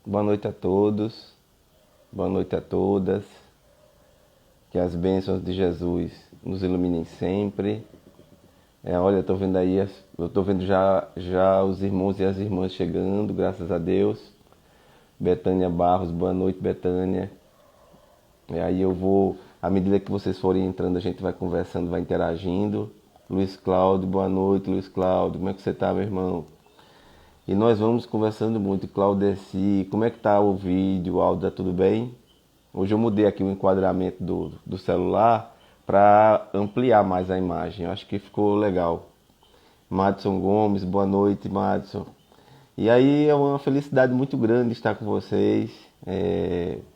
Boa noite a todos, boa noite a todas. Que as bênçãos de Jesus nos iluminem sempre. Olha, eu estou vendo aí, eu estou vendo já os irmãos e as irmãs chegando, graças a Deus. Betânia Barros, boa noite, Betânia. Aí eu vou, à medida que vocês forem entrando, a gente vai conversando, vai interagindo. Luiz Cláudio, boa noite, Luiz Cláudio, como é que você está, meu irmão? E nós vamos conversando muito. Claudeci, como é que tá o vídeo, o áudio, tá tudo bem? Hoje eu mudei aqui o enquadramento do celular para ampliar mais a imagem. Eu acho que ficou legal. Madison Gomes, boa noite, Madison. E aí é uma felicidade muito grande estar com vocês.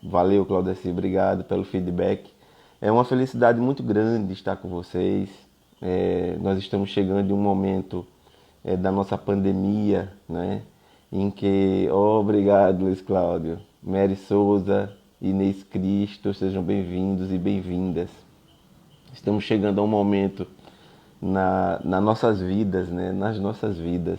Valeu, Claudeci, obrigado pelo feedback. É uma felicidade muito grande estar com vocês. Nós estamos chegando em um momento da nossa pandemia, né? Em que, obrigado, Luiz Cláudio, Mary Souza, Inês Cristo, sejam bem-vindos e bem-vindas. Estamos chegando a um momento nas nossas vidas, né? Nas nossas vidas,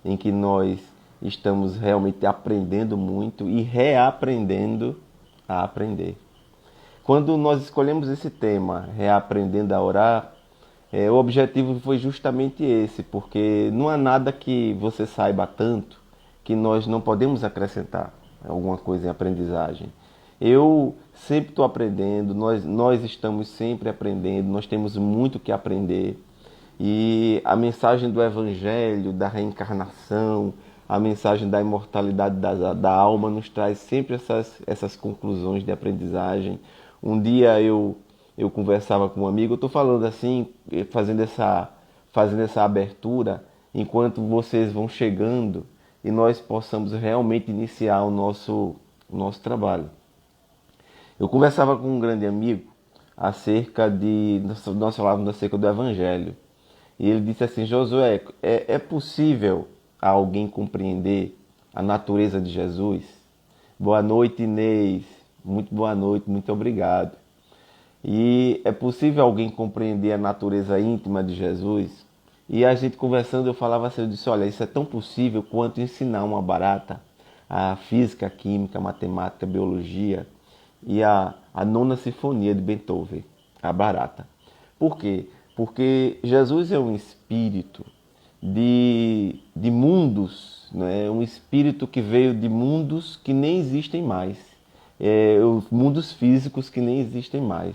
em que nós estamos realmente aprendendo muito e reaprendendo a aprender. Quando nós escolhemos esse tema, reaprendendo a orar, o objetivo foi justamente esse, porque não há nada que você saiba tanto que nós não podemos acrescentar alguma coisa em aprendizagem. Eu sempre estou aprendendo, nós estamos sempre aprendendo, nós temos muito que aprender. E a mensagem do Evangelho, da reencarnação, a mensagem da imortalidade da alma nos traz sempre essas conclusões de aprendizagem. Um dia eu conversava com um amigo, eu estou falando assim, fazendo essa abertura, enquanto vocês vão chegando e nós possamos realmente iniciar o nosso trabalho. Eu conversava com um grande amigo nós falávamos acerca do Evangelho. E ele disse assim: Josué, é possível alguém compreender a natureza de Jesus? Boa noite, Inês. Muito boa noite, muito obrigado. E é possível alguém compreender a natureza íntima de Jesus? E a gente conversando, eu falava assim, eu disse, olha, isso é tão possível quanto ensinar uma barata a física, a química, a matemática, a biologia e a nona sinfonia de Beethoven, a barata. Por quê? Porque Jesus é um espírito de mundos, né? Um espírito que veio de mundos que nem existem mais, mundos físicos que nem existem mais.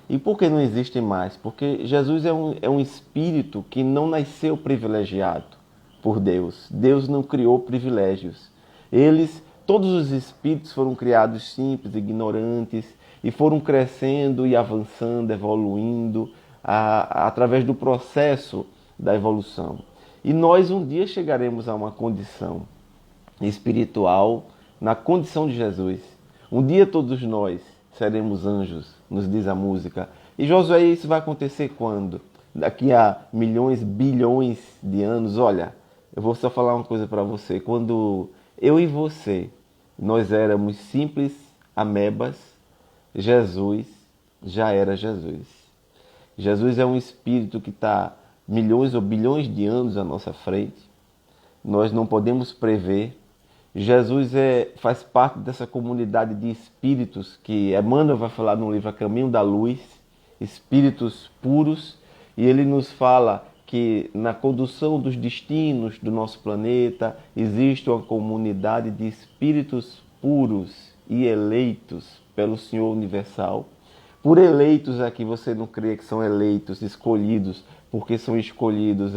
E por que não existem mais? Porque Jesus é um espírito que não nasceu privilegiado por Deus. Deus não criou privilégios. Todos os espíritos foram criados simples, ignorantes, e foram crescendo e avançando, evoluindo, através do processo da evolução. E nós um dia chegaremos a uma condição espiritual, na condição de Jesus. Um dia todos nós seremos anjos, nos diz a música. E Josué, isso vai acontecer quando? Daqui a milhões, bilhões de anos. Olha, eu vou só falar uma coisa para você. Quando eu e você, nós éramos simples amebas, Jesus já era Jesus. Jesus é um espírito que está milhões ou bilhões de anos à nossa frente. Nós não podemos prever. Jesus faz parte dessa comunidade de espíritos que Emmanuel vai falar no livro A Caminho da Luz, espíritos puros, e ele nos fala que na condução dos destinos do nosso planeta existe uma comunidade de espíritos puros e eleitos pelo Senhor Universal. Por eleitos aqui você não crê que são eleitos, escolhidos, porque são escolhidos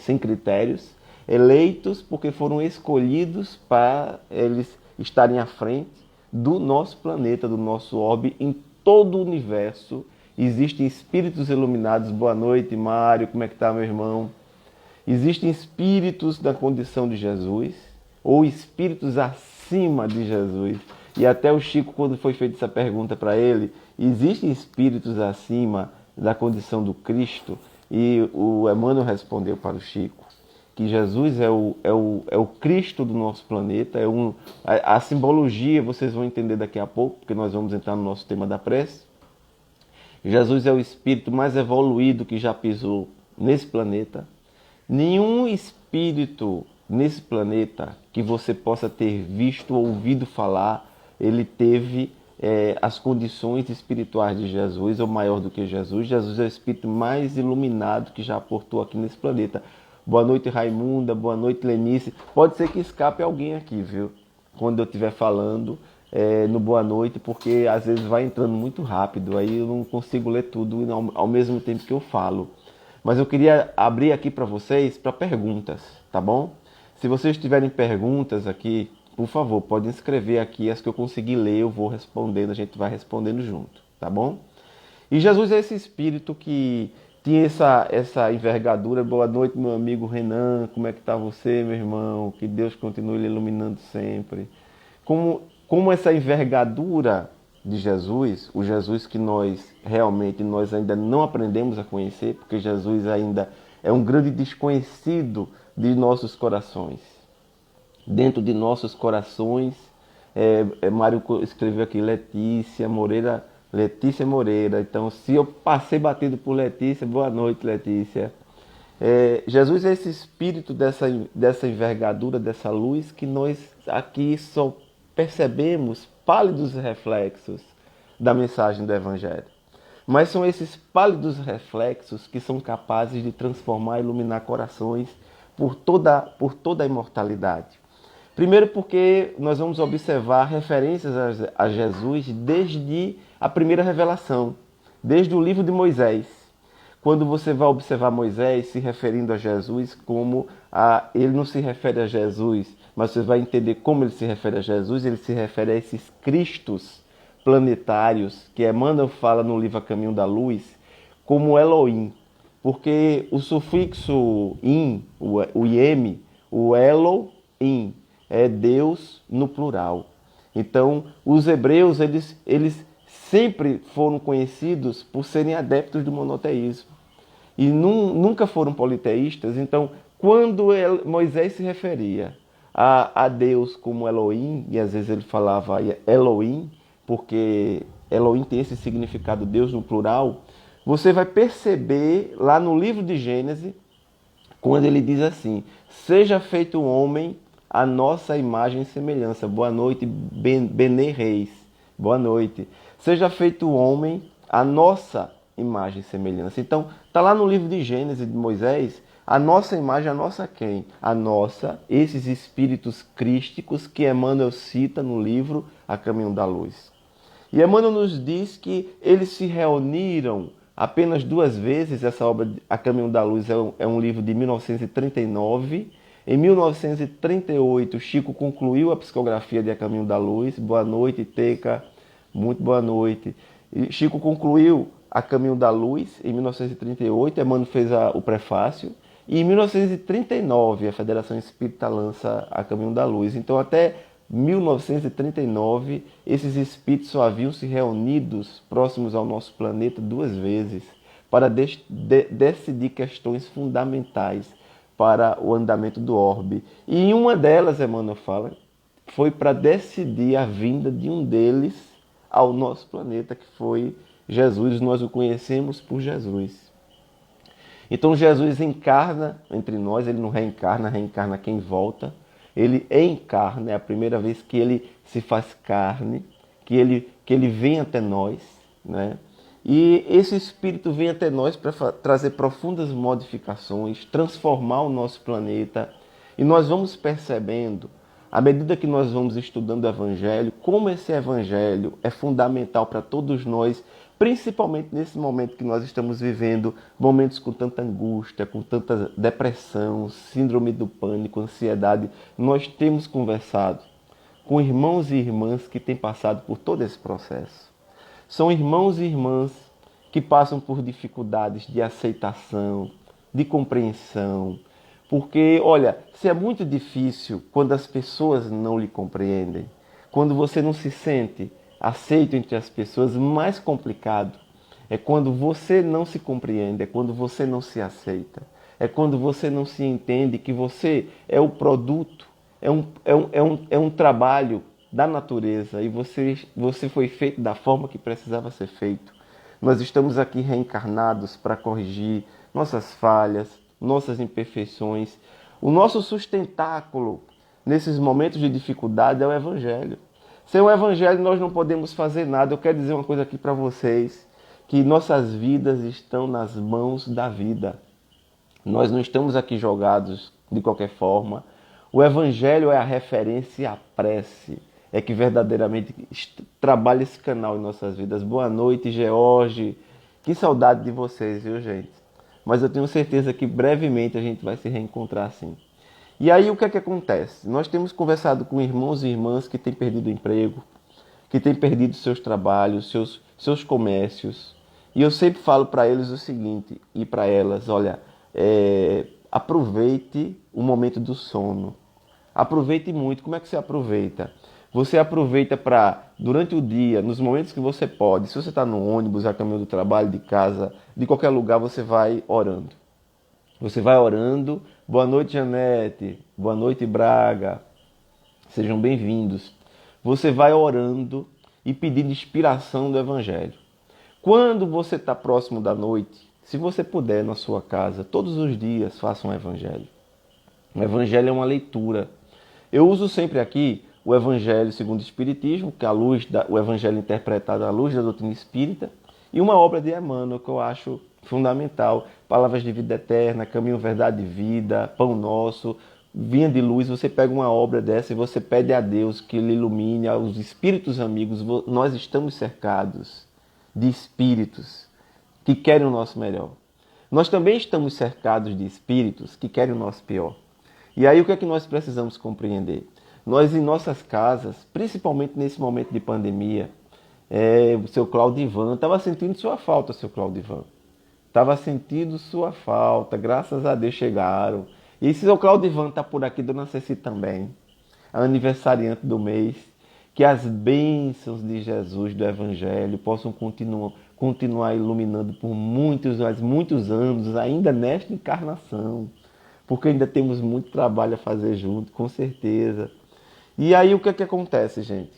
sem critérios. Eleitos porque foram escolhidos para eles estarem à frente do nosso planeta, do nosso orbe, em todo o universo. Existem espíritos iluminados. Boa noite, Mário, como é que está, meu irmão? Existem espíritos da condição de Jesus, ou espíritos acima de Jesus. E até o Chico, quando foi feita essa pergunta para ele, existem espíritos acima da condição do Cristo? E o Emmanuel respondeu para o Chico que Jesus é o Cristo do nosso planeta. A simbologia vocês vão entender daqui a pouco, porque nós vamos entrar no nosso tema da prece. Jesus é o espírito mais evoluído que já pisou nesse planeta. Nenhum espírito nesse planeta que você possa ter visto ou ouvido falar, ele teve as condições espirituais de Jesus, ou maior do que Jesus. Jesus é o espírito mais iluminado que já aportou aqui nesse planeta. Boa noite, Raimunda. Boa noite, Lenice. Pode ser que escape alguém aqui, viu? Quando eu estiver falando no boa noite, porque às vezes vai entrando muito rápido, aí eu não consigo ler tudo ao mesmo tempo que eu falo. Mas eu queria abrir aqui para vocês para perguntas, tá bom? Se vocês tiverem perguntas aqui, por favor, podem escrever aqui, as que eu conseguir ler eu vou respondendo, a gente vai respondendo junto, tá bom? E Jesus é esse espírito que tinha essa envergadura. Boa noite, meu amigo Renan, como é que está você, meu irmão? Que Deus continue lhe iluminando sempre. Como essa envergadura de Jesus, o Jesus que nós ainda não aprendemos a conhecer, porque Jesus ainda é um grande desconhecido de nossos corações. Dentro de nossos corações, Mário escreveu aqui, Letícia Moreira. Então, se eu passei batido por Letícia, boa noite, Letícia. Jesus é esse espírito dessa envergadura, dessa luz, que nós aqui só percebemos pálidos reflexos da mensagem do Evangelho. Mas são esses pálidos reflexos que são capazes de transformar e iluminar corações por toda a imortalidade. Primeiro porque nós vamos observar referências a Jesus desde a primeira revelação, desde o livro de Moisés. Quando você vai observar Moisés se referindo a Jesus ele não se refere a Jesus, mas você vai entender como ele se refere a Jesus, ele se refere a esses Cristos planetários, que Emmanuel fala no livro A Caminho da Luz, como Elohim. Porque o sufixo in, o ieme, o Elohim, é Deus no plural. Então, os hebreus, eles sempre foram conhecidos por serem adeptos do monoteísmo. E nunca foram politeístas. Então, quando Moisés se referia a Deus como Elohim, e às vezes ele falava Elohim, porque Elohim tem esse significado Deus no plural, você vai perceber lá no livro de Gênesis, quando ele diz assim, seja feito o homem a nossa imagem e semelhança. Boa noite, Benê Reis. Boa noite. Seja feito o homem a nossa imagem e semelhança. Então, está lá no livro de Gênesis de Moisés, a nossa imagem, a nossa quem? A nossa, esses espíritos crísticos que Emmanuel cita no livro A Caminho da Luz. E Emmanuel nos diz que eles se reuniram apenas 2 vezes. Essa obra, A Caminho da Luz, é um livro de 1939. Em 1938, Chico concluiu a psicografia de A Caminho da Luz. Boa noite, Teca. Muito boa noite. E Chico concluiu A Caminho da Luz em 1938. Emmanuel fez o prefácio. E em 1939, a Federação Espírita lança A Caminho da Luz. Então, até 1939, esses espíritos só haviam se reunidos próximos ao nosso planeta 2 vezes para decidir questões fundamentais para o andamento do orbe. E em uma delas, Emmanuel fala, foi para decidir a vinda de um deles ao nosso planeta, que foi Jesus. Nós o conhecemos por Jesus. Então Jesus encarna entre nós, ele não reencarna, reencarna quem volta. Ele encarna, é a primeira vez que ele se faz carne, que ele vem até nós, né? E esse Espírito vem até nós para trazer profundas modificações, transformar o nosso planeta. E nós vamos percebendo, à medida que nós vamos estudando o Evangelho, como esse Evangelho é fundamental para todos nós, principalmente nesse momento que nós estamos vivendo, momentos com tanta angústia, com tanta depressão, síndrome do pânico, ansiedade. Nós temos conversado com irmãos e irmãs que têm passado por todo esse processo. São irmãos e irmãs que passam por dificuldades de aceitação, de compreensão. Porque, olha, se é muito difícil quando as pessoas não lhe compreendem, quando você não se sente aceito entre as pessoas, mais complicado é quando você não se compreende, é quando você não se aceita, é quando você não se entende que você é o produto, é um trabalho da natureza e você foi feito da forma que precisava ser feito. Nós estamos aqui reencarnados para corrigir nossas falhas, nossas imperfeições. O nosso sustentáculo nesses momentos de dificuldade é o Evangelho. Sem o Evangelho nós não podemos fazer nada. Eu quero dizer uma coisa aqui para vocês, que nossas vidas estão nas mãos da vida. Nós não estamos aqui jogados de qualquer forma. O Evangelho é a referência à prece. É que verdadeiramente trabalha esse canal em nossas vidas. Boa noite, George. Que saudade de vocês, viu, gente? Mas eu tenho certeza que brevemente a gente vai se reencontrar assim. E aí o que é que acontece? Nós temos conversado com irmãos e irmãs que têm perdido o emprego, que têm perdido seus trabalhos, seus comércios. E eu sempre falo para eles o seguinte, e para elas, olha, aproveite o momento do sono. Aproveite muito. Como é que você aproveita? Você aproveita para, durante o dia, nos momentos que você pode, se você está no ônibus, a caminho do trabalho, de casa, de qualquer lugar, você vai orando. Você vai orando. Boa noite, Janete. Boa noite, Braga. Sejam bem-vindos. Você vai orando e pedindo inspiração do Evangelho. Quando você está próximo da noite, se você puder na sua casa, todos os dias faça um Evangelho. O Evangelho é uma leitura. Eu uso sempre aqui o Evangelho segundo o Espiritismo, que é o Evangelho interpretado à luz da doutrina espírita, e uma obra de Emmanuel que eu acho fundamental, Palavras de Vida Eterna, Caminho, Verdade e Vida, Pão Nosso, Vinha de Luz. Você pega uma obra dessa e você pede a Deus que lhe ilumine, aos espíritos amigos. Nós estamos cercados de espíritos que querem o nosso melhor. Nós também estamos cercados de espíritos que querem o nosso pior. E aí o que é que nós precisamos compreender? Nós em nossas casas, principalmente nesse momento de pandemia, o seu Claudivan, estava sentindo sua falta, seu Claudivan. Estava sentindo sua falta, graças a Deus chegaram. E se seu Claudivan está por aqui, Dona Ceci também, a aniversariante do mês, que as bênçãos de Jesus, do Evangelho, possam continuar iluminando por muitos anos, ainda nesta encarnação, porque ainda temos muito trabalho a fazer junto, com certeza. E aí o que é que acontece, gente?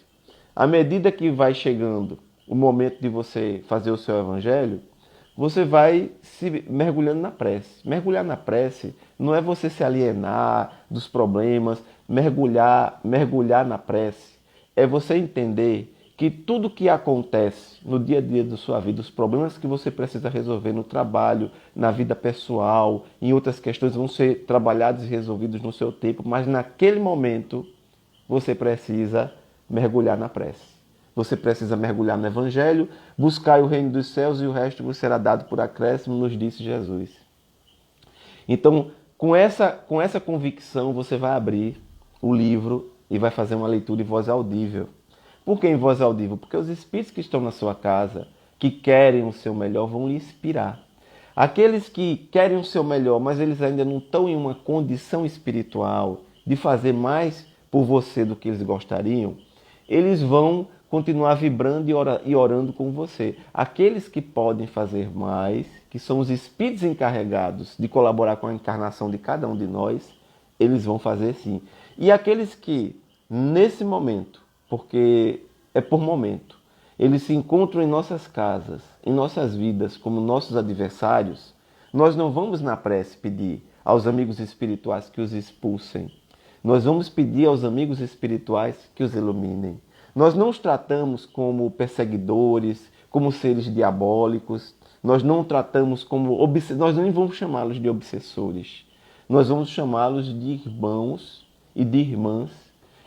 À medida que vai chegando o momento de você fazer o seu Evangelho, você vai se mergulhando na prece. Mergulhar na prece não é você se alienar dos problemas, mergulhar na prece. É você entender que tudo que acontece no dia a dia da sua vida, os problemas que você precisa resolver no trabalho, na vida pessoal, em outras questões, vão ser trabalhados e resolvidos no seu tempo, mas naquele momento você precisa mergulhar na prece. Você precisa mergulhar no Evangelho, buscar o reino dos céus e o resto vos será dado por acréscimo, nos disse Jesus. Então, com essa convicção, você vai abrir o livro e vai fazer uma leitura em voz audível. Por que em voz audível? Porque os espíritos que estão na sua casa, que querem o seu melhor, vão lhe inspirar. Aqueles que querem o seu melhor, mas eles ainda não estão em uma condição espiritual de fazer mais por você do que eles gostariam, eles vão continuar vibrando e orando com você. Aqueles que podem fazer mais, que são os espíritos encarregados de colaborar com a encarnação de cada um de nós, eles vão fazer sim. E aqueles que, nesse momento, porque é por momento, eles se encontram em nossas casas, em nossas vidas, como nossos adversários, nós não vamos na prece pedir aos amigos espirituais que os expulsem. Nós vamos pedir aos amigos espirituais que os iluminem. Nós não os tratamos como perseguidores, como seres diabólicos. Nós não tratamos como... Nós nem vamos chamá-los de obsessores. Nós vamos chamá-los de irmãos e de irmãs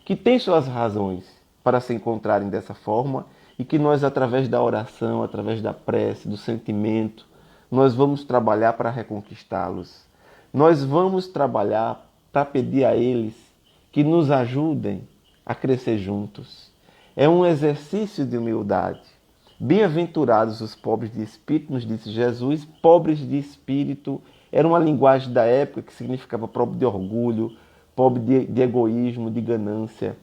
que têm suas razões para se encontrarem dessa forma e que nós, através da oração, através da prece, do sentimento, nós vamos trabalhar para reconquistá-los. Nós vamos trabalhar para pedir a eles que nos ajudem a crescer juntos. É um exercício de humildade. Bem-aventurados os pobres de espírito, nos disse Jesus. Pobres de espírito era uma linguagem da época que significava pobre de orgulho, pobre de egoísmo, de ganância.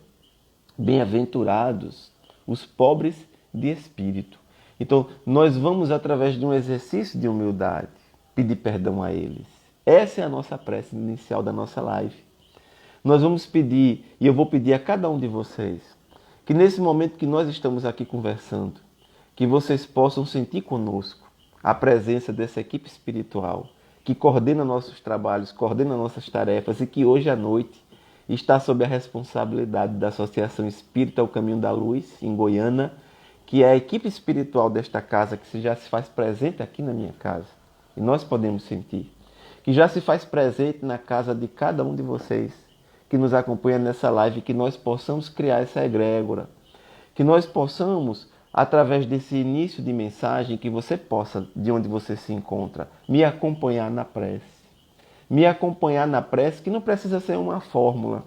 Bem-aventurados os pobres de espírito. Então, nós vamos, através de um exercício de humildade, pedir perdão a eles. Essa é a nossa prece inicial da nossa live. Nós vamos pedir, e eu vou pedir a cada um de vocês, que nesse momento que nós estamos aqui conversando, que vocês possam sentir conosco a presença dessa equipe espiritual, que coordena nossos trabalhos, coordena nossas tarefas e que hoje à noite está sob a responsabilidade da Associação Espírita O Caminho da Luz, em Goiânia, que é a equipe espiritual desta casa, que já se faz presente aqui na minha casa. E nós podemos sentir. Que já se faz presente na casa de cada um de vocês, que nos acompanha nessa live, que nós possamos criar essa egrégora. Que nós possamos, através desse início de mensagem, que você possa, de onde você se encontra, me acompanhar na prece. Me acompanhar na prece, que não precisa ser uma fórmula.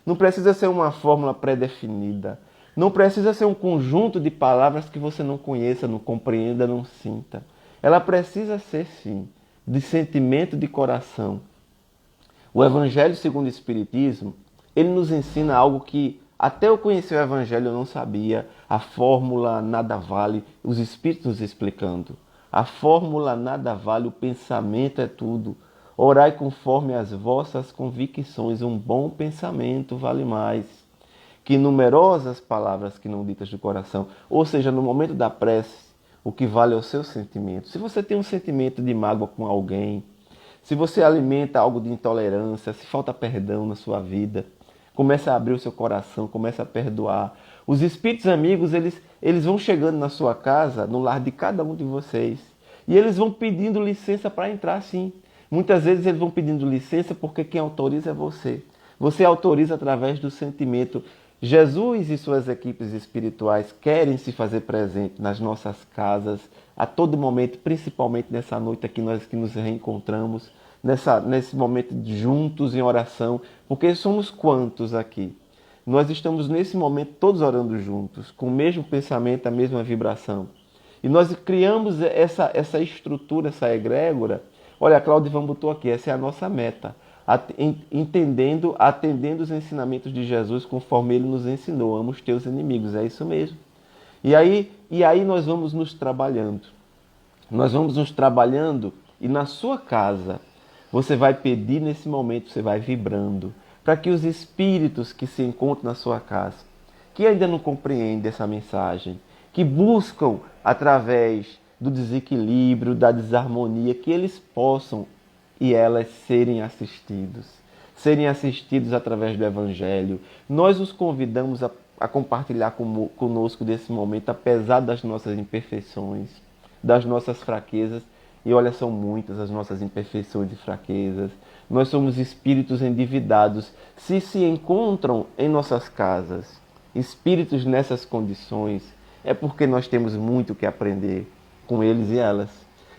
Não precisa ser uma fórmula pré-definida. Não precisa ser um conjunto de palavras que você não conheça, não compreenda, não sinta. Ela precisa ser, sim, de sentimento de coração. O Evangelho segundo o Espiritismo, ele nos ensina algo que até eu conhecer o Evangelho eu não sabia. A fórmula nada vale, os Espíritos nos explicando. A fórmula nada vale, o pensamento é tudo. Orai conforme as vossas convicções, um bom pensamento vale mais que numerosas palavras que não ditas do coração. Ou seja, no momento da prece, o que vale é o seu sentimento. Se você tem um sentimento de mágoa com alguém, se você alimenta algo de intolerância, se falta perdão na sua vida, comece a abrir o seu coração, comece a perdoar. Os espíritos amigos, eles vão chegando na sua casa, no lar de cada um de vocês, e eles vão pedindo licença para entrar, sim. Muitas vezes eles vão pedindo licença porque quem autoriza é você. Você autoriza através do sentimento. Jesus e suas equipes espirituais querem se fazer presente nas nossas casas a todo momento, principalmente nessa noite aqui nós que nos reencontramos, nesse momento juntos em oração, porque somos quantos aqui? Nós estamos nesse momento todos orando juntos, com o mesmo pensamento, a mesma vibração. E nós criamos essa estrutura, essa egrégora. Olha, a Claudivan botou aqui, essa é a nossa meta. Atendendo os ensinamentos de Jesus conforme ele nos ensinou. Ama os teus inimigos, é isso mesmo. E aí nós vamos nos trabalhando. Nós vamos nos trabalhando e na sua casa você vai pedir nesse momento, você vai vibrando, para que os espíritos que se encontram na sua casa, que ainda não compreendem essa mensagem, que buscam através do desequilíbrio, da desarmonia, que eles possam e elas serem assistidos através do Evangelho. Nós os convidamos a compartilhar conosco desse momento, apesar das nossas imperfeições, das nossas fraquezas. E olha, são muitas as nossas imperfeições e fraquezas. Nós somos espíritos endividados. Se encontram em nossas casas espíritos nessas condições, é porque nós temos muito que aprender com eles e elas.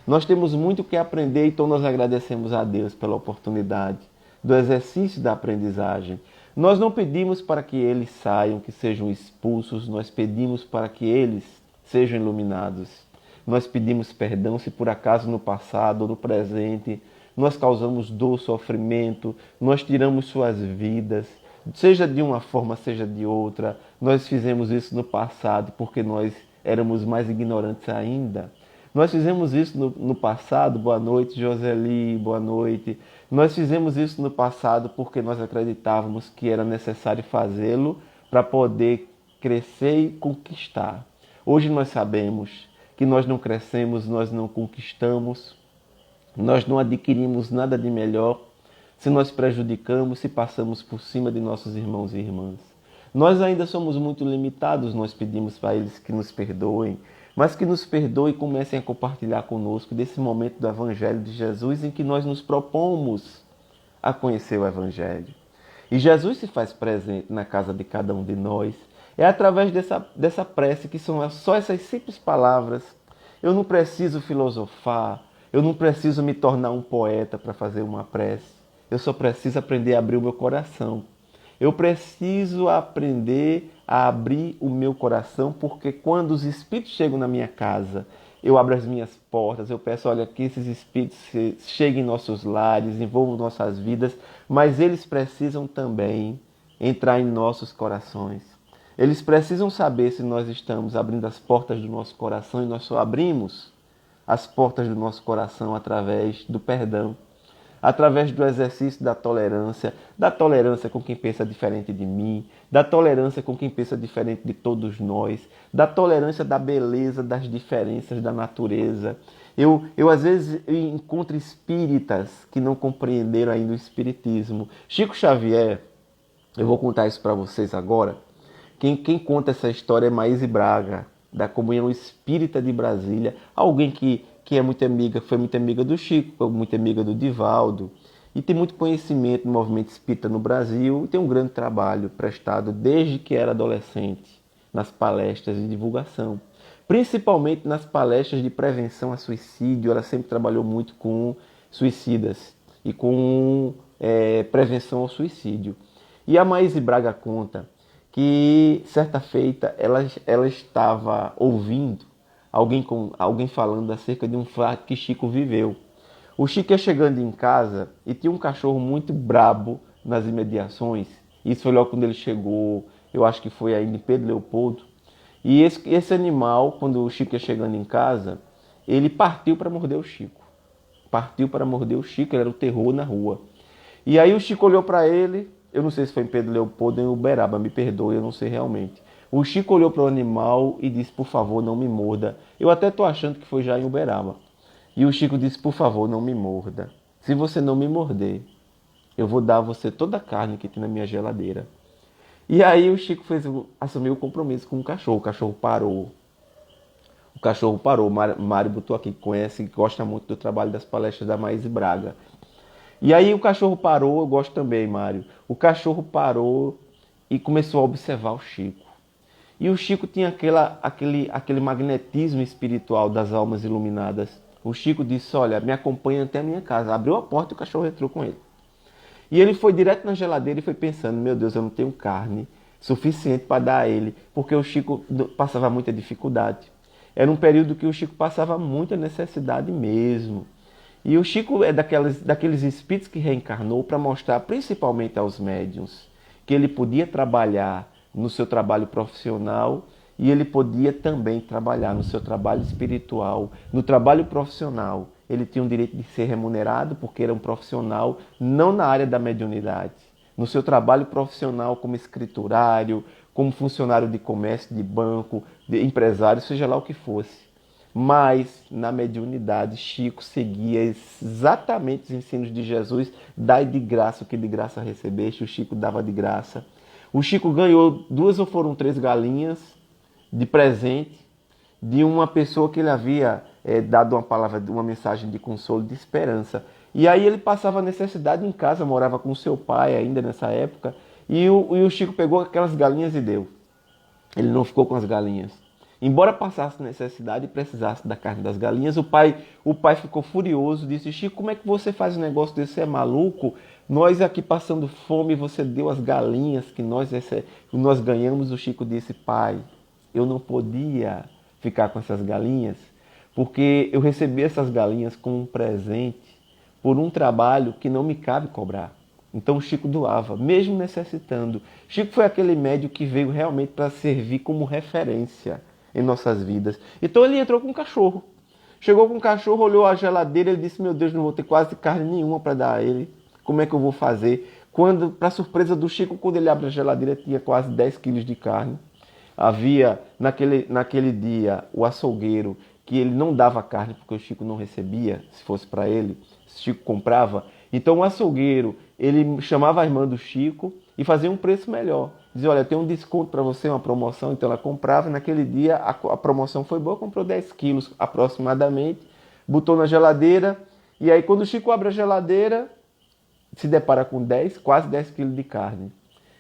Nós temos muito que aprender, então nós agradecemos a Deus pela oportunidade do exercício da aprendizagem. Nós não pedimos para que eles saiam, que sejam expulsos, nós pedimos para que eles sejam iluminados. Nós pedimos perdão se por acaso no passado ou no presente nós causamos dor, sofrimento, nós tiramos suas vidas, seja de uma forma, seja de outra. Nós fizemos isso no passado porque nós éramos mais ignorantes ainda. Nós fizemos isso no passado, boa noite Joseli, boa noite. Nós fizemos isso no passado porque nós acreditávamos que era necessário fazê-lo para poder crescer e conquistar. Hoje nós sabemos que nós não crescemos, nós não conquistamos, nós não adquirimos nada de melhor se nós prejudicamos, se passamos por cima de nossos irmãos e irmãs. Nós ainda somos muito limitados, nós pedimos para eles que nos perdoem, mas que nos perdoem e comecem a compartilhar conosco desse momento do Evangelho de Jesus em que nós nos propomos a conhecer o Evangelho. E Jesus se faz presente na casa de cada um de nós. É através dessa prece que são só essas simples palavras. Eu não preciso filosofar, eu não preciso me tornar um poeta para fazer uma prece. Eu só preciso aprender a abrir o meu coração. Eu preciso aprender a abrir o meu coração, porque quando os espíritos chegam na minha casa, eu abro as minhas portas, eu peço, olha, que esses espíritos cheguem em nossos lares, envolvam nossas vidas, mas eles precisam também entrar em nossos corações. Eles precisam saber se nós estamos abrindo as portas do nosso coração, e nós só abrimos as portas do nosso coração através do perdão, através do exercício da tolerância com quem pensa diferente de mim, da tolerância com quem pensa diferente de todos nós, da tolerância da beleza das diferenças da natureza. Eu às vezes encontro espíritas que não compreenderam ainda o espiritismo. Chico Xavier, eu vou contar isso para vocês agora. Quem conta essa história é Maíse Braga, da Comunhão Espírita de Brasília. Alguém que é muito amiga, foi muito amiga do Chico, foi muito amiga do Divaldo. E tem muito conhecimento no movimento espírita no Brasil. E tem um grande trabalho prestado desde que era adolescente, nas palestras de divulgação. Principalmente nas palestras de prevenção a suicídio. Ela sempre trabalhou muito com suicidas e com prevenção ao suicídio. E a Maíse Braga conta que certa feita ela estava ouvindo alguém falando acerca de um fato que Chico viveu. O Chico ia chegando em casa e tinha um cachorro muito brabo nas imediações. Isso foi logo quando ele chegou, eu acho que foi ainda em Pedro Leopoldo. E esse animal, quando o Chico ia chegando em casa, ele partiu para morder o Chico. Partiu para morder o Chico, ele era o terror na rua. E aí o Chico olhou para ele, eu não sei se foi em Pedro Leopoldo ou em Uberaba, me perdoe, eu não sei realmente. O Chico olhou para o animal e disse, por favor, não me morda. Eu até estou achando que foi já em Uberaba. E o Chico disse, por favor, não me morda. Se você não me morder, eu vou dar a você toda a carne que tem na minha geladeira. E aí o Chico assumiu o compromisso com o cachorro. O cachorro parou. O cachorro parou. Mário botou aqui, que conhece, que gosta muito do trabalho das palestras da Maíse Braga. E aí o cachorro parou, eu gosto também, Mário. O cachorro parou e começou a observar o Chico. E o Chico tinha aquele magnetismo espiritual das almas iluminadas. O Chico disse, olha, me acompanha até a minha casa. Abriu a porta e o cachorro entrou com ele. E ele foi direto na geladeira e foi pensando, meu Deus, eu não tenho carne suficiente para dar a ele, porque o Chico passava muita dificuldade. Era um período que o Chico passava muita necessidade mesmo. E o Chico é daqueles espíritos que reencarnou para mostrar, principalmente aos médiuns, que ele podia trabalhar no seu trabalho profissional e ele podia também trabalhar no seu trabalho espiritual. No trabalho profissional, ele tinha o direito de ser remunerado porque era um profissional não na área da mediunidade. No seu trabalho profissional como escriturário, como funcionário de comércio, de banco, de empresário, seja lá o que fosse. Mas na mediunidade, Chico seguia exatamente os ensinos de Jesus. Dai de graça o que de graça recebeste, o Chico dava de graça. O Chico ganhou 2 ou foram 3 galinhas de presente de uma pessoa que ele havia dado uma palavra, uma mensagem de consolo, de esperança. E aí ele passava necessidade em casa, morava com seu pai ainda nessa época, e o Chico pegou aquelas galinhas e deu. Ele não ficou com as galinhas. Embora passasse necessidade e precisasse da carne das galinhas, o pai ficou furioso, disse, Chico, como é que você faz um negócio desse? Você é maluco? Nós aqui passando fome, você deu as galinhas que nós ganhamos. O Chico disse, pai, eu não podia ficar com essas galinhas, porque eu recebi essas galinhas como um presente por um trabalho que não me cabe cobrar. Então o Chico doava, mesmo necessitando. Chico foi aquele médium que veio realmente para servir como referência em nossas vidas. Então ele entrou com um cachorro. Chegou com um cachorro, olhou a geladeira, ele disse, meu Deus, não vou ter quase carne nenhuma para dar a ele. Como é que eu vou fazer? Para surpresa do Chico, quando ele abre a geladeira, tinha quase 10 quilos de carne. Havia, naquele dia, o açougueiro, que ele não dava carne porque o Chico não recebia, se fosse para ele, Chico comprava. Então o açougueiro, ele chamava a irmã do Chico e fazia um preço melhor. Dizia, olha, tem um desconto para você, uma promoção. Então ela comprava e naquele dia a promoção foi boa, comprou 10 quilos aproximadamente, botou na geladeira. E aí quando o Chico abre a geladeira, se depara com quase 10 quilos de carne.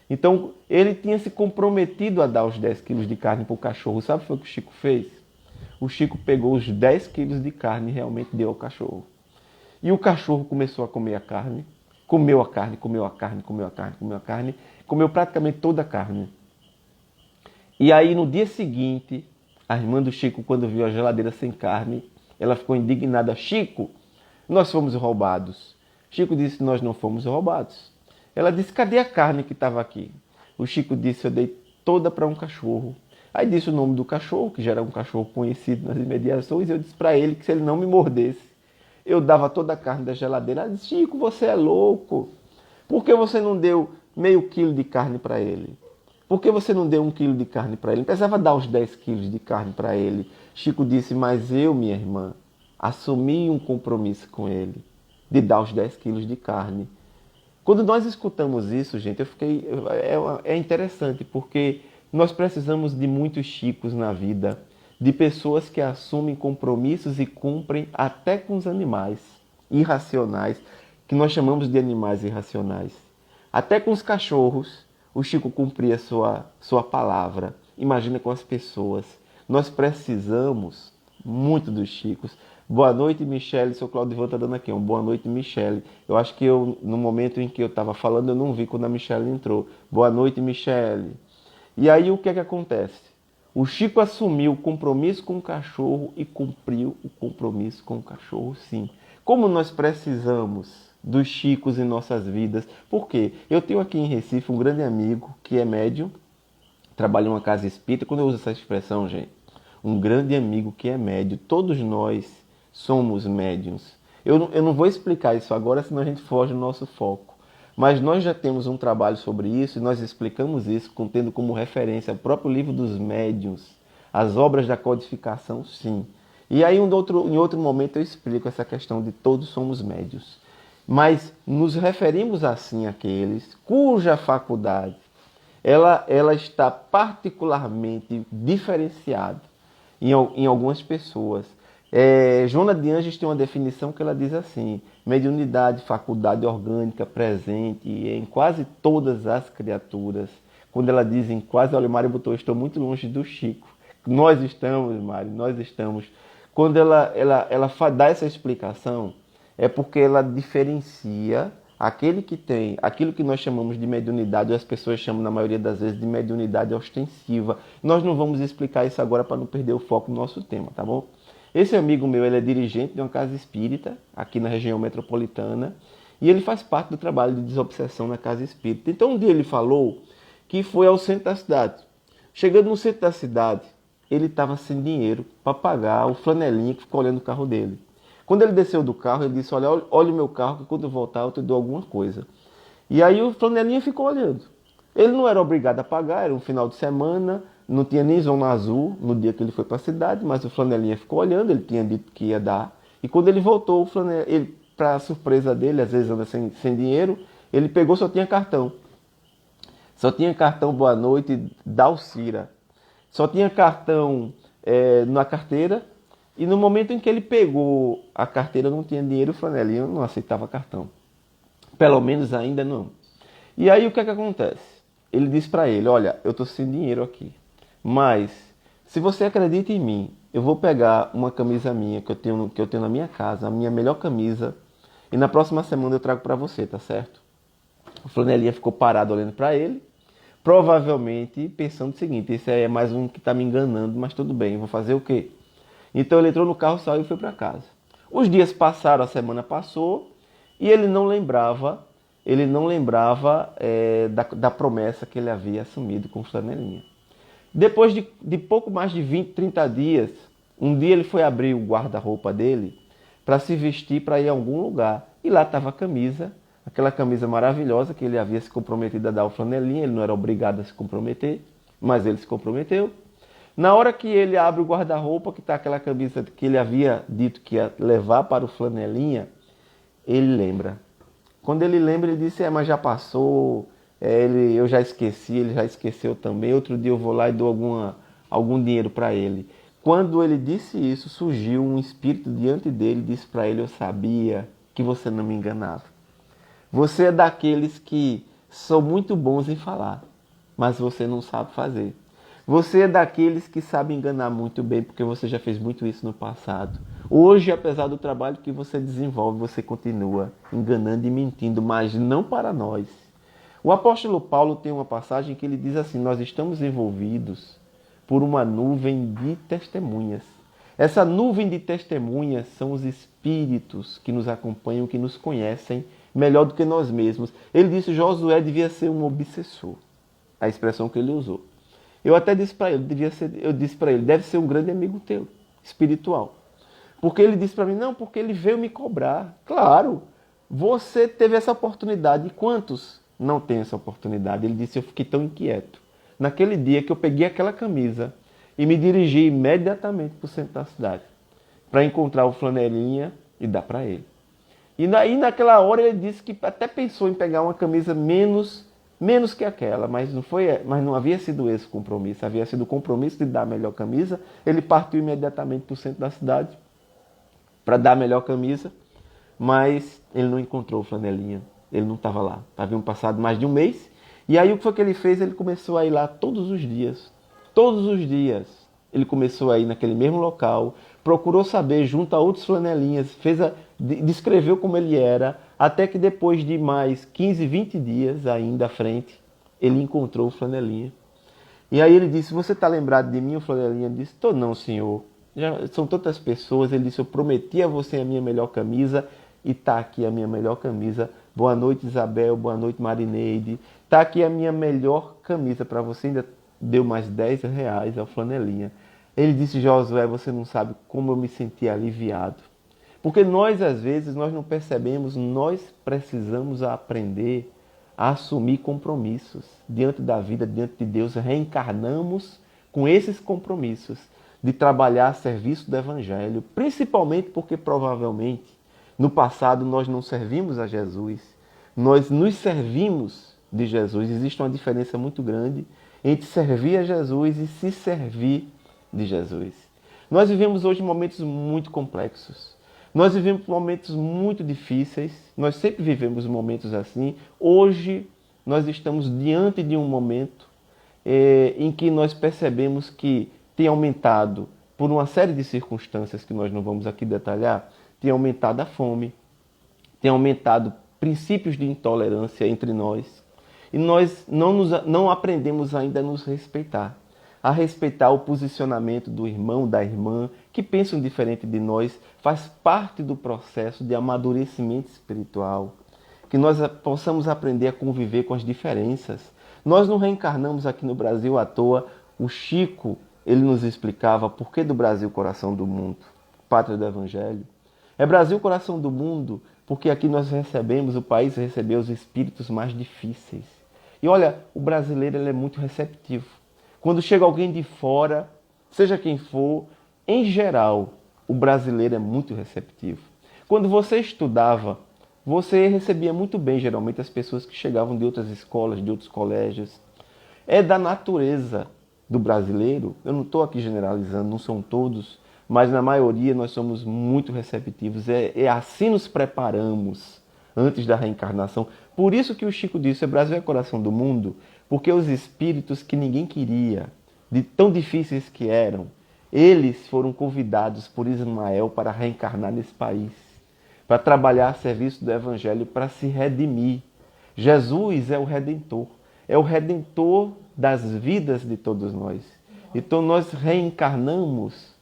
Então ele tinha se comprometido a dar os 10 quilos de carne para o cachorro. Sabe o que foi que o Chico fez? O Chico pegou os 10 quilos de carne e realmente deu ao cachorro. E o cachorro começou a comer a carne, comeu a carne, comeu a carne, comeu a carne, comeu a carne, comeu praticamente toda a carne. E aí no dia seguinte, a irmã do Chico, quando viu a geladeira sem carne, ela ficou indignada. Chico, nós fomos roubados. Chico disse, nós não fomos roubados. Ela disse, cadê a carne que estava aqui? O Chico disse, eu dei toda para um cachorro. Aí disse o nome do cachorro, que já era um cachorro conhecido nas imediações, e eu disse para ele que se ele não me mordesse, eu dava toda a carne da geladeira. Ela disse, Chico, você é louco. Por que você não deu meio quilo de carne para ele? Por que você não deu 1 quilo de carne para ele? Não precisava dar os 10 quilos de carne para ele. Chico disse, mas eu, minha irmã, assumir um compromisso com ele, de dar os 10 quilos de carne. Quando nós escutamos isso, gente, é interessante, porque nós precisamos de muitos Chicos na vida, de pessoas que assumem compromissos e cumprem até com os animais irracionais, que nós chamamos de animais irracionais. Até com os cachorros, o Chico cumpria sua palavra. Imagina com as pessoas. Nós precisamos muito dos Chicos. Boa noite, Michele. Seu Claudio está dando aqui. Boa noite, Michele. Eu acho que no momento em que eu estava falando, eu não vi quando a Michele entrou. Boa noite, Michele. E aí o que é que acontece? O Chico assumiu o compromisso com o cachorro e cumpriu o compromisso com o cachorro, sim. Como nós precisamos dos Chicos em nossas vidas. Por quê? Eu tenho aqui em Recife um grande amigo que é médium, trabalha em uma casa espírita. Quando eu uso essa expressão, gente, um grande amigo que é médium, todos nós somos médiums. Eu não vou explicar isso agora, senão a gente foge do nosso foco. Mas nós já temos um trabalho sobre isso e nós explicamos isso, tendo como referência o próprio livro dos médiuns, as obras da codificação, sim. E aí em outro momento eu explico essa questão de todos somos médiuns. Mas nos referimos assim àqueles cuja faculdade ela está particularmente diferenciada em algumas pessoas. Joana de Anjos tem uma definição que ela diz assim: mediunidade, faculdade orgânica presente em quase todas as criaturas. Quando ela diz em quase, olha, Mário botou, estou muito longe do Chico. Nós estamos, Mário, nós estamos. Quando ela dá essa explicação, é porque ela diferencia aquele que tem aquilo que nós chamamos de mediunidade, ou as pessoas chamam na maioria das vezes de mediunidade ostensiva. Nós não vamos explicar isso agora para não perder o foco do nosso tema, tá bom? Esse amigo meu, ele é dirigente de uma casa espírita, aqui na região metropolitana, e ele faz parte do trabalho de desobsessão na casa espírita. Então um dia ele falou que foi ao centro da cidade. Chegando no centro da cidade, ele estava sem dinheiro para pagar o flanelinha que ficou olhando o carro dele. Quando ele desceu do carro, ele disse, olha o meu carro, que quando eu voltar eu te dou alguma coisa. E aí o flanelinha ficou olhando. Ele não era obrigado a pagar, era um final de semana, não tinha nem zona azul no dia que ele foi para a cidade, mas o flanelinha ficou olhando, ele tinha dito que ia dar. E quando ele voltou, o flanelinha, para surpresa dele, às vezes anda sem dinheiro, ele pegou, só tinha cartão. Só tinha cartão Boa Noite da Alcira. Só tinha cartão na carteira. E no momento em que ele pegou a carteira, não tinha dinheiro, o flanelinha não aceitava cartão. Pelo menos ainda não. E aí o que é que acontece? Ele disse para ele, olha, eu estou sem dinheiro aqui, mas se você acredita em mim, eu vou pegar uma camisa minha que eu tenho na minha casa, a minha melhor camisa, e na próxima semana eu trago para você, tá certo? O flanelinha ficou parado olhando para ele, provavelmente pensando o seguinte, esse aí é mais um que está me enganando, mas tudo bem, vou fazer o quê? Então ele entrou no carro, saiu e foi para casa. Os dias passaram, a semana passou, e ele não lembrava da promessa que ele havia assumido com o flanelinha. Depois de pouco mais de 20, 30 dias, um dia ele foi abrir o guarda-roupa dele para se vestir para ir a algum lugar. E lá estava a camisa, aquela camisa maravilhosa que ele havia se comprometido a dar ao flanelinha. Ele não era obrigado a se comprometer, mas ele se comprometeu. Na hora que ele abre o guarda-roupa, que está aquela camisa que ele havia dito que ia levar para o flanelinha, ele lembra. Quando ele lembra, ele disse, mas já passou, eu já esqueci, ele já esqueceu também, outro dia eu vou lá e dou algum dinheiro para ele. Quando ele disse isso, surgiu um espírito diante dele e disse para ele, eu sabia que você não me enganava. Você é daqueles que são muito bons em falar, mas você não sabe fazer. Você é daqueles que sabe enganar muito bem, porque você já fez muito isso no passado. Hoje, apesar do trabalho que você desenvolve, você continua enganando e mentindo, mas não para nós. O apóstolo Paulo tem uma passagem que ele diz assim, nós estamos envolvidos por uma nuvem de testemunhas. Essa nuvem de testemunhas são os espíritos que nos acompanham, que nos conhecem melhor do que nós mesmos. Ele disse que Josué devia ser um obsessor, a expressão que ele usou. Eu até disse para ele, deve ser um grande amigo teu, espiritual. Porque ele disse para mim, não, porque ele veio me cobrar. Claro, você teve essa oportunidade. E quantos não têm essa oportunidade? Ele disse, eu fiquei tão inquieto. Naquele dia que eu peguei aquela camisa e me dirigi imediatamente para o centro da cidade. para encontrar o flanelinha e dar para ele. E aí naquela hora ele disse que até pensou em pegar uma camisa menos que aquela, mas não havia sido esse o compromisso, havia sido o compromisso de dar a melhor camisa. Ele partiu imediatamente para o centro da cidade para dar a melhor camisa, mas ele não encontrou o flanelinha, ele não estava lá. Havia passado mais de um mês, e aí o que foi que ele fez? Ele começou a ir lá todos os dias. Todos os dias ele começou a ir naquele mesmo local, procurou saber junto a outros flanelinhas, descreveu como ele era, até que depois de mais 15, 20 dias ainda à frente, ele encontrou o flanelinha. E aí ele disse: você está lembrado de mim? O flanelinha disse: estou não, senhor. Já são tantas pessoas. Ele disse: eu prometi a você a minha melhor camisa, e está aqui a minha melhor camisa. Boa noite, Isabel. Boa noite, Marineide. Está aqui a minha melhor camisa para você. Ainda deu mais R$10 ao flanelinha. Ele disse: Josué, você não sabe como eu me senti aliviado. Porque nós, às vezes, nós não percebemos, nós precisamos aprender a assumir compromissos diante da vida, diante de Deus. Reencarnamos com esses compromissos de trabalhar a serviço do Evangelho, principalmente porque provavelmente no passado nós não servimos a Jesus, nós nos servimos de Jesus. Existe uma diferença muito grande entre servir a Jesus e se servir de Jesus. Nós vivemos hoje momentos muito complexos. Nós vivemos momentos muito difíceis. Nós sempre vivemos momentos assim. Hoje nós estamos diante de um momento em que nós percebemos que tem aumentado, por uma série de circunstâncias que nós não vamos aqui detalhar, tem aumentado a fome, tem aumentado princípios de intolerância entre nós. E nós não aprendemos ainda a nos respeitar. A respeitar o posicionamento do irmão, da irmã, que pensam diferente de nós, faz parte do processo de amadurecimento espiritual. Que nós possamos aprender a conviver com as diferenças. Nós não reencarnamos aqui no Brasil à toa. O Chico, ele nos explicava por que do Brasil coração do mundo, pátria do Evangelho. É Brasil coração do mundo porque aqui nós recebemos, o país recebeu os espíritos mais difíceis. E olha, o brasileiro ele é muito receptivo. Quando chega alguém de fora, seja quem for, em geral, o brasileiro é muito receptivo. Quando você estudava, você recebia muito bem, geralmente, as pessoas que chegavam de outras escolas, de outros colégios. É da natureza do brasileiro, eu não estou aqui generalizando, não são todos, mas na maioria nós somos muito receptivos. É assim nos preparamos antes da reencarnação. Por isso que o Chico disse: o Brasil é coração do mundo, porque os espíritos que ninguém queria, de tão difíceis que eram, eles foram convidados por Ismael para reencarnar nesse país, para trabalhar a serviço do Evangelho, para se redimir. Jesus é o Redentor das vidas de todos nós. Então nós reencarnamos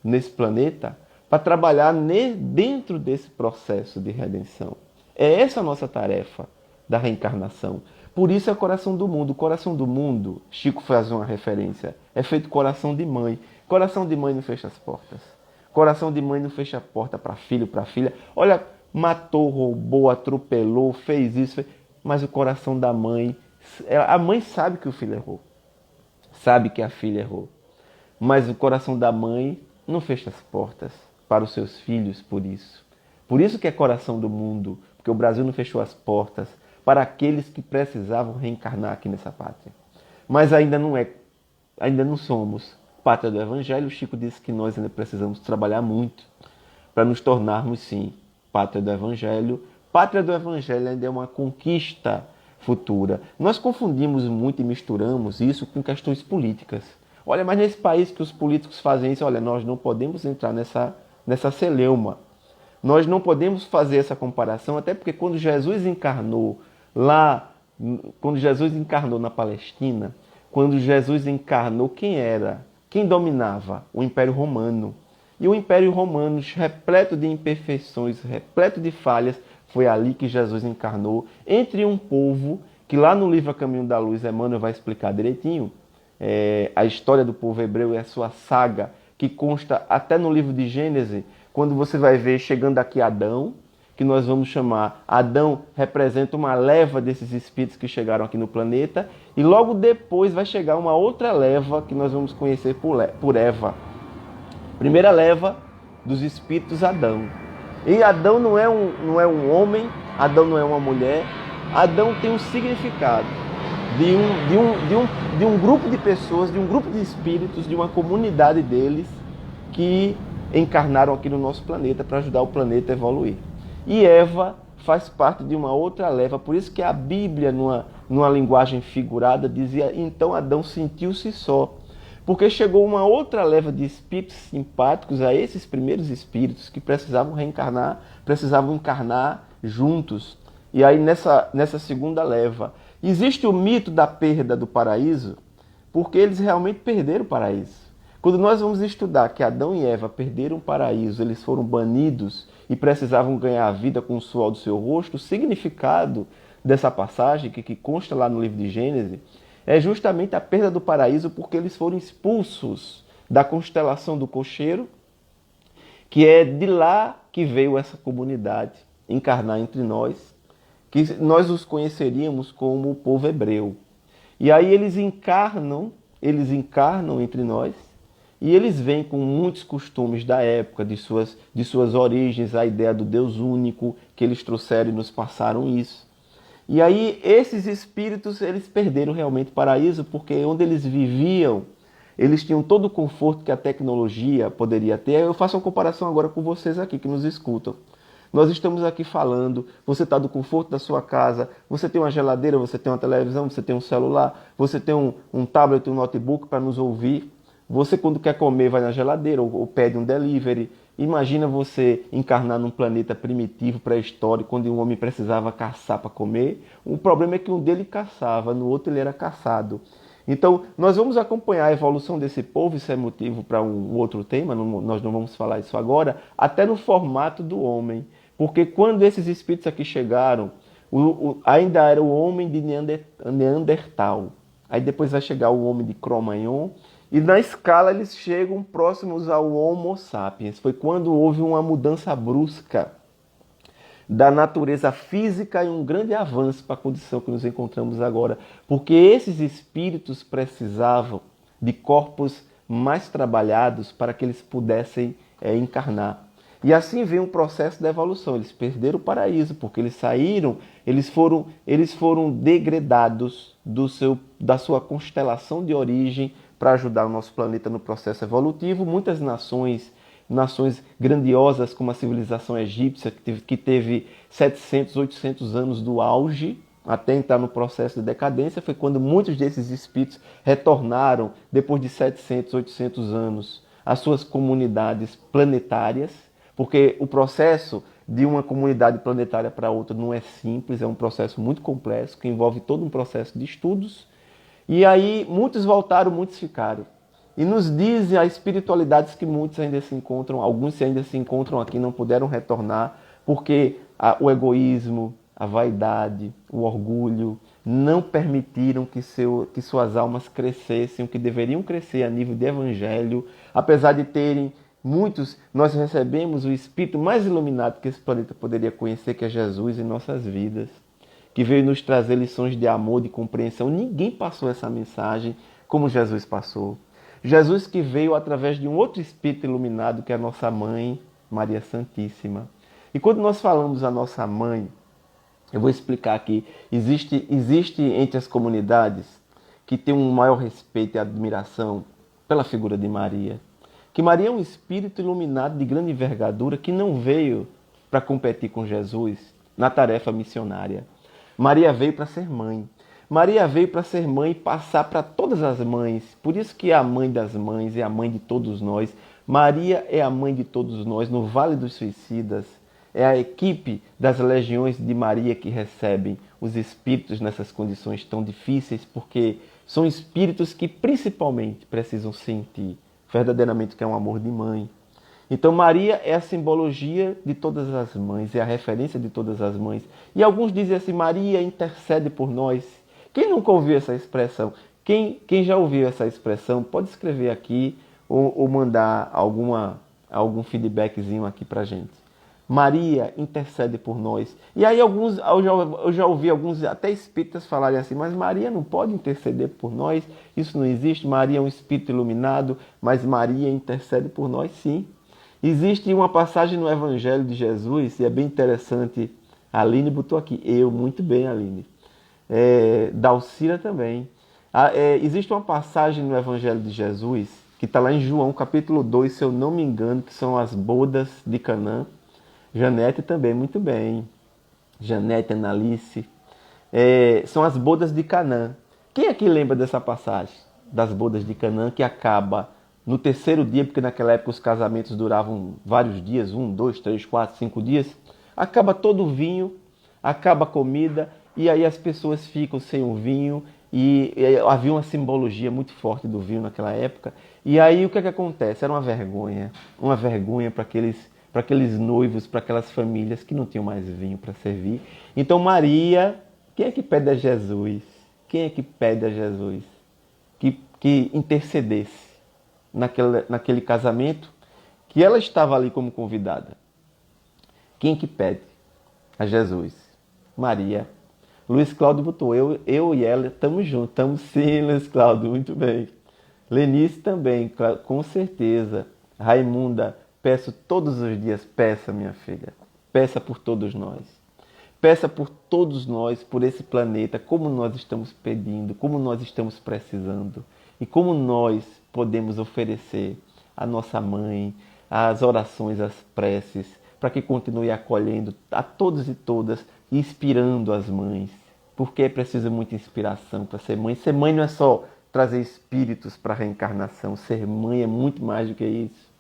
nesse planeta para trabalhar dentro desse processo de redenção. É essa a nossa tarefa da reencarnação. Por isso é coração do mundo. O coração do mundo, Chico faz uma referência, é feito coração de mãe. Coração de mãe não fecha as portas. Coração de mãe não fecha a porta para filho, para filha. Olha, matou, roubou, atropelou, fez isso. Mas o coração da mãe, a mãe sabe que o filho errou. Sabe que a filha errou. Mas o coração da mãe não fecha as portas para os seus filhos por isso. Por isso que é coração do mundo. Porque o Brasil não fechou as portas para aqueles que precisavam reencarnar aqui nessa pátria. Mas ainda não somos pátria do Evangelho. O Chico disse que nós ainda precisamos trabalhar muito para nos tornarmos, sim, pátria do Evangelho. Pátria do Evangelho ainda é uma conquista futura. Nós confundimos muito e misturamos isso com questões políticas. Olha, mas nesse país que os políticos fazem isso, olha, nós não podemos entrar nessa celeuma. Nós não podemos fazer essa comparação, até porque quando Jesus encarnou na Palestina, quando Jesus encarnou, quem era? Quem dominava? O Império Romano. E o Império Romano, repleto de imperfeições, repleto de falhas, foi ali que Jesus encarnou, entre um povo que lá no livro A Caminho da Luz, Emmanuel vai explicar direitinho, a história do povo hebreu e a sua saga, que consta até no livro de Gênesis, quando você vai ver chegando aqui Adão, que nós vamos chamar, Adão representa uma leva desses espíritos que chegaram aqui no planeta, e logo depois vai chegar uma outra leva que nós vamos conhecer por Eva. Primeira leva dos espíritos Adão. E Adão não é um homem, Adão não é uma mulher, Adão tem um significado de um grupo de pessoas, de um grupo de espíritos, de uma comunidade deles que encarnaram aqui no nosso planeta para ajudar o planeta a evoluir. E Eva faz parte de uma outra leva, por isso que a Bíblia, numa linguagem figurada, dizia: então Adão sentiu-se só. Porque chegou uma outra leva de espíritos simpáticos a esses primeiros espíritos que precisavam reencarnar, precisavam encarnar juntos. E aí nessa segunda leva, existe o mito da perda do paraíso, porque eles realmente perderam o paraíso. Quando nós vamos estudar que Adão e Eva perderam o paraíso, eles foram banidos e precisavam ganhar a vida com o suor do seu rosto, o significado dessa passagem, que consta lá no livro de Gênesis, é justamente a perda do paraíso, porque eles foram expulsos da constelação do cocheiro, que é de lá que veio essa comunidade encarnar entre nós, que nós os conheceríamos como o povo hebreu. E aí eles encarnam entre nós, e eles vêm com muitos costumes da época, de suas origens, a ideia do Deus único, que eles trouxeram e nos passaram isso. E aí esses espíritos, eles perderam realmente o paraíso, porque onde eles viviam, eles tinham todo o conforto que a tecnologia poderia ter. Eu faço uma comparação agora com vocês aqui que nos escutam. Nós estamos aqui falando, você está do conforto da sua casa, você tem uma geladeira, você tem uma televisão, você tem um celular, você tem um tablet, um notebook para nos ouvir. Você, quando quer comer, vai na geladeira ou pede um delivery. Imagina você encarnar num planeta primitivo, pré-histórico, onde o homem precisava caçar para comer. O problema é que um dele caçava, no outro ele era caçado. Então, nós vamos acompanhar a evolução desse povo, isso é motivo para um outro tema, nós não vamos falar isso agora, até no formato do homem. Porque quando esses espíritos aqui chegaram, ainda era o homem de Neandertal. Aí depois vai chegar o homem de Cro-Magnon, e na escala eles chegam próximos ao Homo sapiens. Foi quando houve uma mudança brusca da natureza física e um grande avanço para a condição que nos encontramos agora. Porque esses espíritos precisavam de corpos mais trabalhados para que eles pudessem encarnar. E assim vem um processo de evolução. Eles perderam o paraíso, porque eles saíram, eles foram degradados da sua constelação de origem para ajudar o nosso planeta no processo evolutivo. Muitas nações grandiosas, como a civilização egípcia, que teve 700, 800 anos do auge, até entrar no processo de decadência, foi quando muitos desses espíritos retornaram, depois de 700, 800 anos, às suas comunidades planetárias, porque o processo de uma comunidade planetária para outra não é simples, é um processo muito complexo, que envolve todo um processo de estudos. E aí muitos voltaram, muitos ficaram. E nos dizem a espiritualidades que muitos ainda se encontram, alguns ainda se encontram aqui, não puderam retornar, porque o egoísmo, a vaidade, o orgulho não permitiram que suas almas crescessem, o que deveriam crescer a nível de evangelho, apesar de terem muitos. Nós recebemos o espírito mais iluminado que esse planeta poderia conhecer, que é Jesus, em nossas vidas, que veio nos trazer lições de amor, de compreensão. Ninguém passou essa mensagem como Jesus passou. Jesus que veio através de um outro espírito iluminado, que é a nossa mãe, Maria Santíssima. E quando nós falamos a nossa mãe, eu vou explicar aqui, existe entre as comunidades que tem um maior respeito e admiração pela figura de Maria. Que Maria é um espírito iluminado de grande envergadura que não veio para competir com Jesus na tarefa missionária. Maria veio para ser mãe. Maria veio para ser mãe e passar para todas as mães. Por isso que é a mãe das mães, é a mãe de todos nós. Maria é a mãe de todos nós no Vale dos Suicidas. É a equipe das legiões de Maria que recebem os espíritos nessas condições tão difíceis, porque são espíritos que principalmente precisam sentir verdadeiramente que é um amor de mãe. Então Maria é a simbologia de todas as mães, é a referência de todas as mães. E alguns dizem assim: Maria intercede por nós. Quem nunca ouviu essa expressão? Quem já ouviu essa expressão pode escrever aqui ou mandar algum feedbackzinho aqui pra gente. Maria intercede por nós. E aí eu já ouvi alguns até espíritas falarem assim: mas Maria não pode interceder por nós, isso não existe. Maria é um espírito iluminado, mas Maria intercede por nós sim. Existe uma passagem no Evangelho de Jesus, e é bem interessante. A Aline botou aqui. Muito bem, Aline. Dalcira também. Existe uma passagem no Evangelho de Jesus, que está lá em João, capítulo 2, se eu não me engano, que são as bodas de Canaã. Janete também, muito bem. Janete, Analice. São as bodas de Canaã. Quem aqui lembra dessa passagem das bodas de Canaã, que acaba no terceiro dia, porque naquela época os casamentos duravam vários dias, 1, 2, 3, 4, 5 dias. Acaba todo o vinho, acaba a comida, e aí as pessoas ficam sem o vinho, e havia uma simbologia muito forte do vinho naquela época. E aí o que acontece? Era uma vergonha para aqueles noivos, para aquelas famílias que não tinham mais vinho para servir. Então Maria, quem é que pede a Jesus? Quem é que pede a Jesus que intercedesse naquele casamento, que ela estava ali como convidada? Quem que pede a Jesus? Maria. Luiz Cláudio botou, eu e ela estamos juntos. Estamos sim, Luiz Cláudio, muito bem. Lenice também, com certeza. Raimunda, peço todos os dias, peça, minha filha. Peça por todos nós. Peça por todos nós, por esse planeta, como nós estamos pedindo, como nós estamos precisando. E como nós podemos oferecer à nossa mãe as orações, as preces, para que continue acolhendo a todos e todas, inspirando as mães. Porque é preciso muita inspiração para ser mãe. Ser mãe não é só trazer espíritos para a reencarnação. Ser mãe é muito mais do que isso.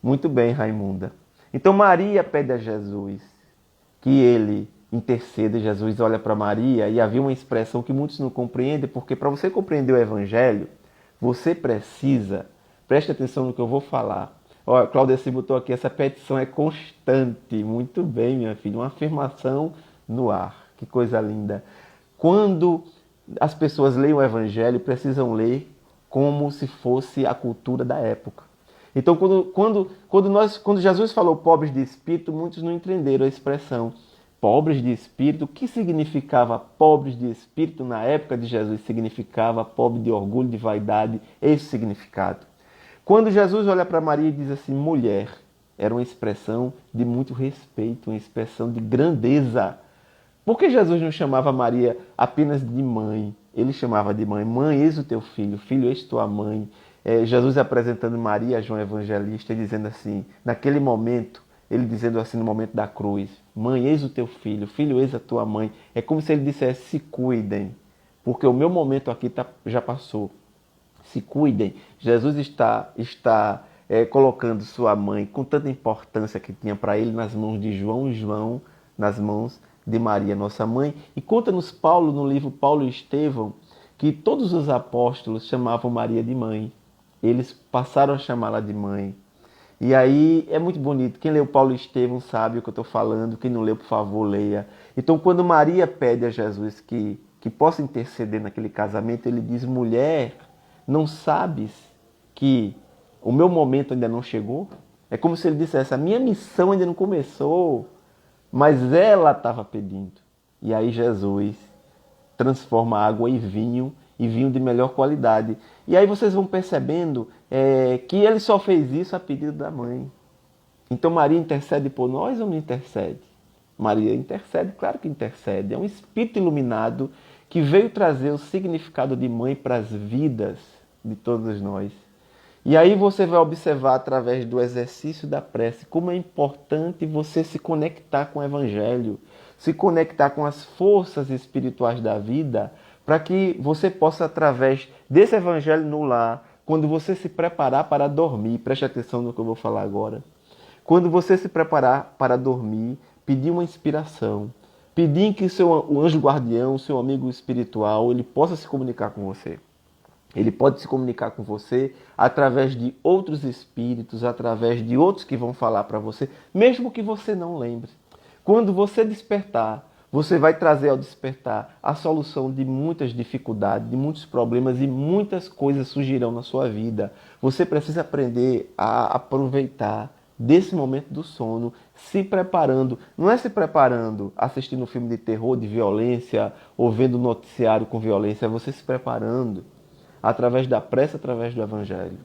Muito bem, Raimunda. Então Maria pede a Jesus que ele interceda. Jesus olha para Maria, e havia uma expressão que muitos não compreendem, porque para você compreender o Evangelho, você precisa, preste atenção no que eu vou falar. Olha, Cláudia se botou aqui, essa petição é constante. Muito bem, minha filha, uma afirmação no ar. Que coisa linda. Quando as pessoas leem o Evangelho, precisam ler como se fosse a cultura da época. Então, quando Jesus falou pobres de espírito, muitos não entenderam a expressão pobres de espírito. O que significava pobres de espírito na época de Jesus? Significava pobre de orgulho, de vaidade, esse significado. Quando Jesus olha para Maria e diz assim, mulher, era uma expressão de muito respeito, uma expressão de grandeza. Por que Jesus não chamava Maria apenas de mãe? Ele chamava de mãe. Mãe, eis o teu filho. Filho, eis tua mãe. Jesus apresentando Maria a João Evangelista e dizendo assim, naquele momento, ele dizendo assim no momento da cruz, mãe, eis o teu filho. Filho, eis a tua mãe. É como se ele dissesse, se cuidem, porque o meu momento aqui já passou. Se cuidem. Jesus está colocando sua mãe com tanta importância que tinha para ele nas mãos de João, João nas mãos de Maria, nossa mãe. E conta-nos Paulo, no livro Paulo e Estevão, que todos os apóstolos chamavam Maria de mãe. Eles passaram a chamá-la de mãe. E aí é muito bonito. Quem leu Paulo e Estevão sabe o que eu estou falando. Quem não leu, por favor, leia. Então, quando Maria pede a Jesus que possa interceder naquele casamento, ele diz, mulher, não sabes que o meu momento ainda não chegou? É como se ele dissesse, a minha missão ainda não começou. Mas ela estava pedindo. E aí Jesus transforma água em vinho, e vinho de melhor qualidade. E aí vocês vão percebendo que ele só fez isso a pedido da mãe. Então Maria intercede por nós ou não intercede? Maria intercede, claro que intercede. É um espírito iluminado que veio trazer o significado de mãe para as vidas de todos nós. E aí você vai observar através do exercício da prece como é importante você se conectar com o Evangelho, se conectar com as forças espirituais da vida, para que você possa, através desse Evangelho no lar, quando você se preparar para dormir, preste atenção no que eu vou falar agora, quando você se preparar para dormir, pedir uma inspiração, pedir que o anjo guardião, o seu amigo espiritual, ele possa se comunicar com você. Ele pode se comunicar com você através de outros espíritos, através de outros que vão falar para você, mesmo que você não lembre. Quando você despertar, você vai trazer ao despertar a solução de muitas dificuldades, de muitos problemas, e muitas coisas surgirão na sua vida. Você precisa aprender a aproveitar desse momento do sono, se preparando. Não é se preparando assistindo um filme de terror, de violência, ou vendo um noticiário com violência, é você se preparando através da prece, através do Evangelho.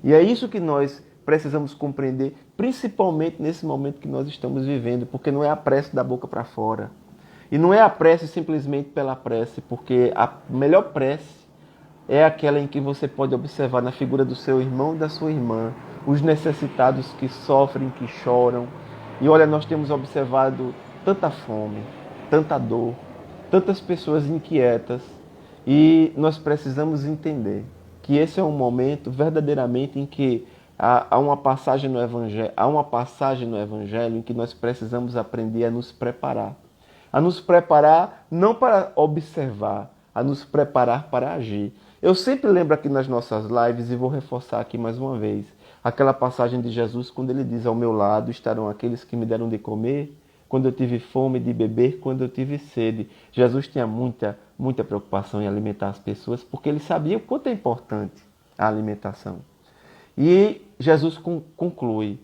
E é isso que nós precisamos compreender, principalmente nesse momento que nós estamos vivendo, porque não é a prece da boca para fora. E não é a prece simplesmente pela prece, porque a melhor prece é aquela em que você pode observar na figura do seu irmão e da sua irmã, os necessitados que sofrem, que choram. E olha, nós temos observado tanta fome, tanta dor, tantas pessoas inquietas, e nós precisamos entender que esse é um momento verdadeiramente em que há uma passagem no Evangelho em que nós precisamos aprender a nos preparar. A nos preparar não para observar, a nos preparar para agir. Eu sempre lembro aqui nas nossas lives, e vou reforçar aqui mais uma vez, aquela passagem de Jesus quando ele diz: ao meu lado estarão aqueles que me deram de comer, quando eu tive fome, de beber, quando eu tive sede. Jesus tinha muita preocupação em alimentar as pessoas, porque ele sabia o quanto é importante a alimentação. E Jesus conclui: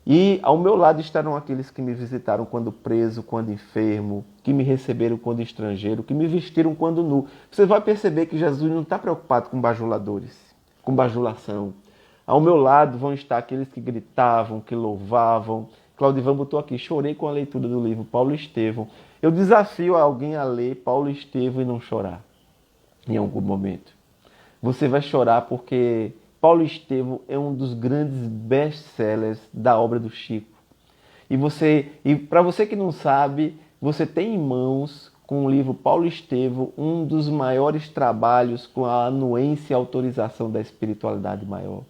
e ao meu lado estarão aqueles que me visitaram quando preso, quando enfermo, que me receberam quando estrangeiro, que me vestiram quando nu. Você vai perceber que Jesus não está preocupado com bajuladores, com bajulação. Ao meu lado vão estar aqueles que gritavam, que louvavam. Claudivan botou aqui: chorei com a leitura do livro Paulo e Estevão. Eu desafio alguém a ler Paulo e Estevão e não chorar em algum momento. Você vai chorar porque Paulo e Estevão é um dos grandes best-sellers da obra do Chico. E para você que não sabe, você tem em mãos, com o livro Paulo e Estevão, um dos maiores trabalhos com a anuência e autorização da espiritualidade maior.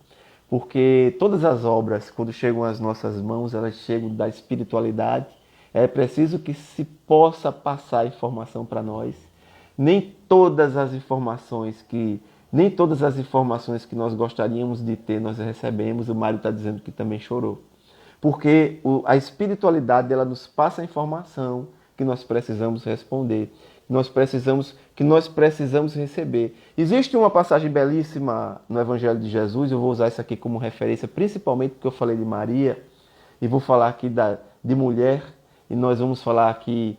Porque todas as obras, quando chegam às nossas mãos, elas chegam da espiritualidade. É preciso que se possa passar informação para nós. Nem todas as informações que nós gostaríamos de ter, nós recebemos. O Mário está dizendo que também chorou. Porque a espiritualidade, ela nos passa a informação que nós precisamos responder, que nós precisamos receber. Existe uma passagem belíssima no Evangelho de Jesus, eu vou usar isso aqui como referência, principalmente porque eu falei de Maria, e vou falar aqui de mulher, e nós vamos falar aqui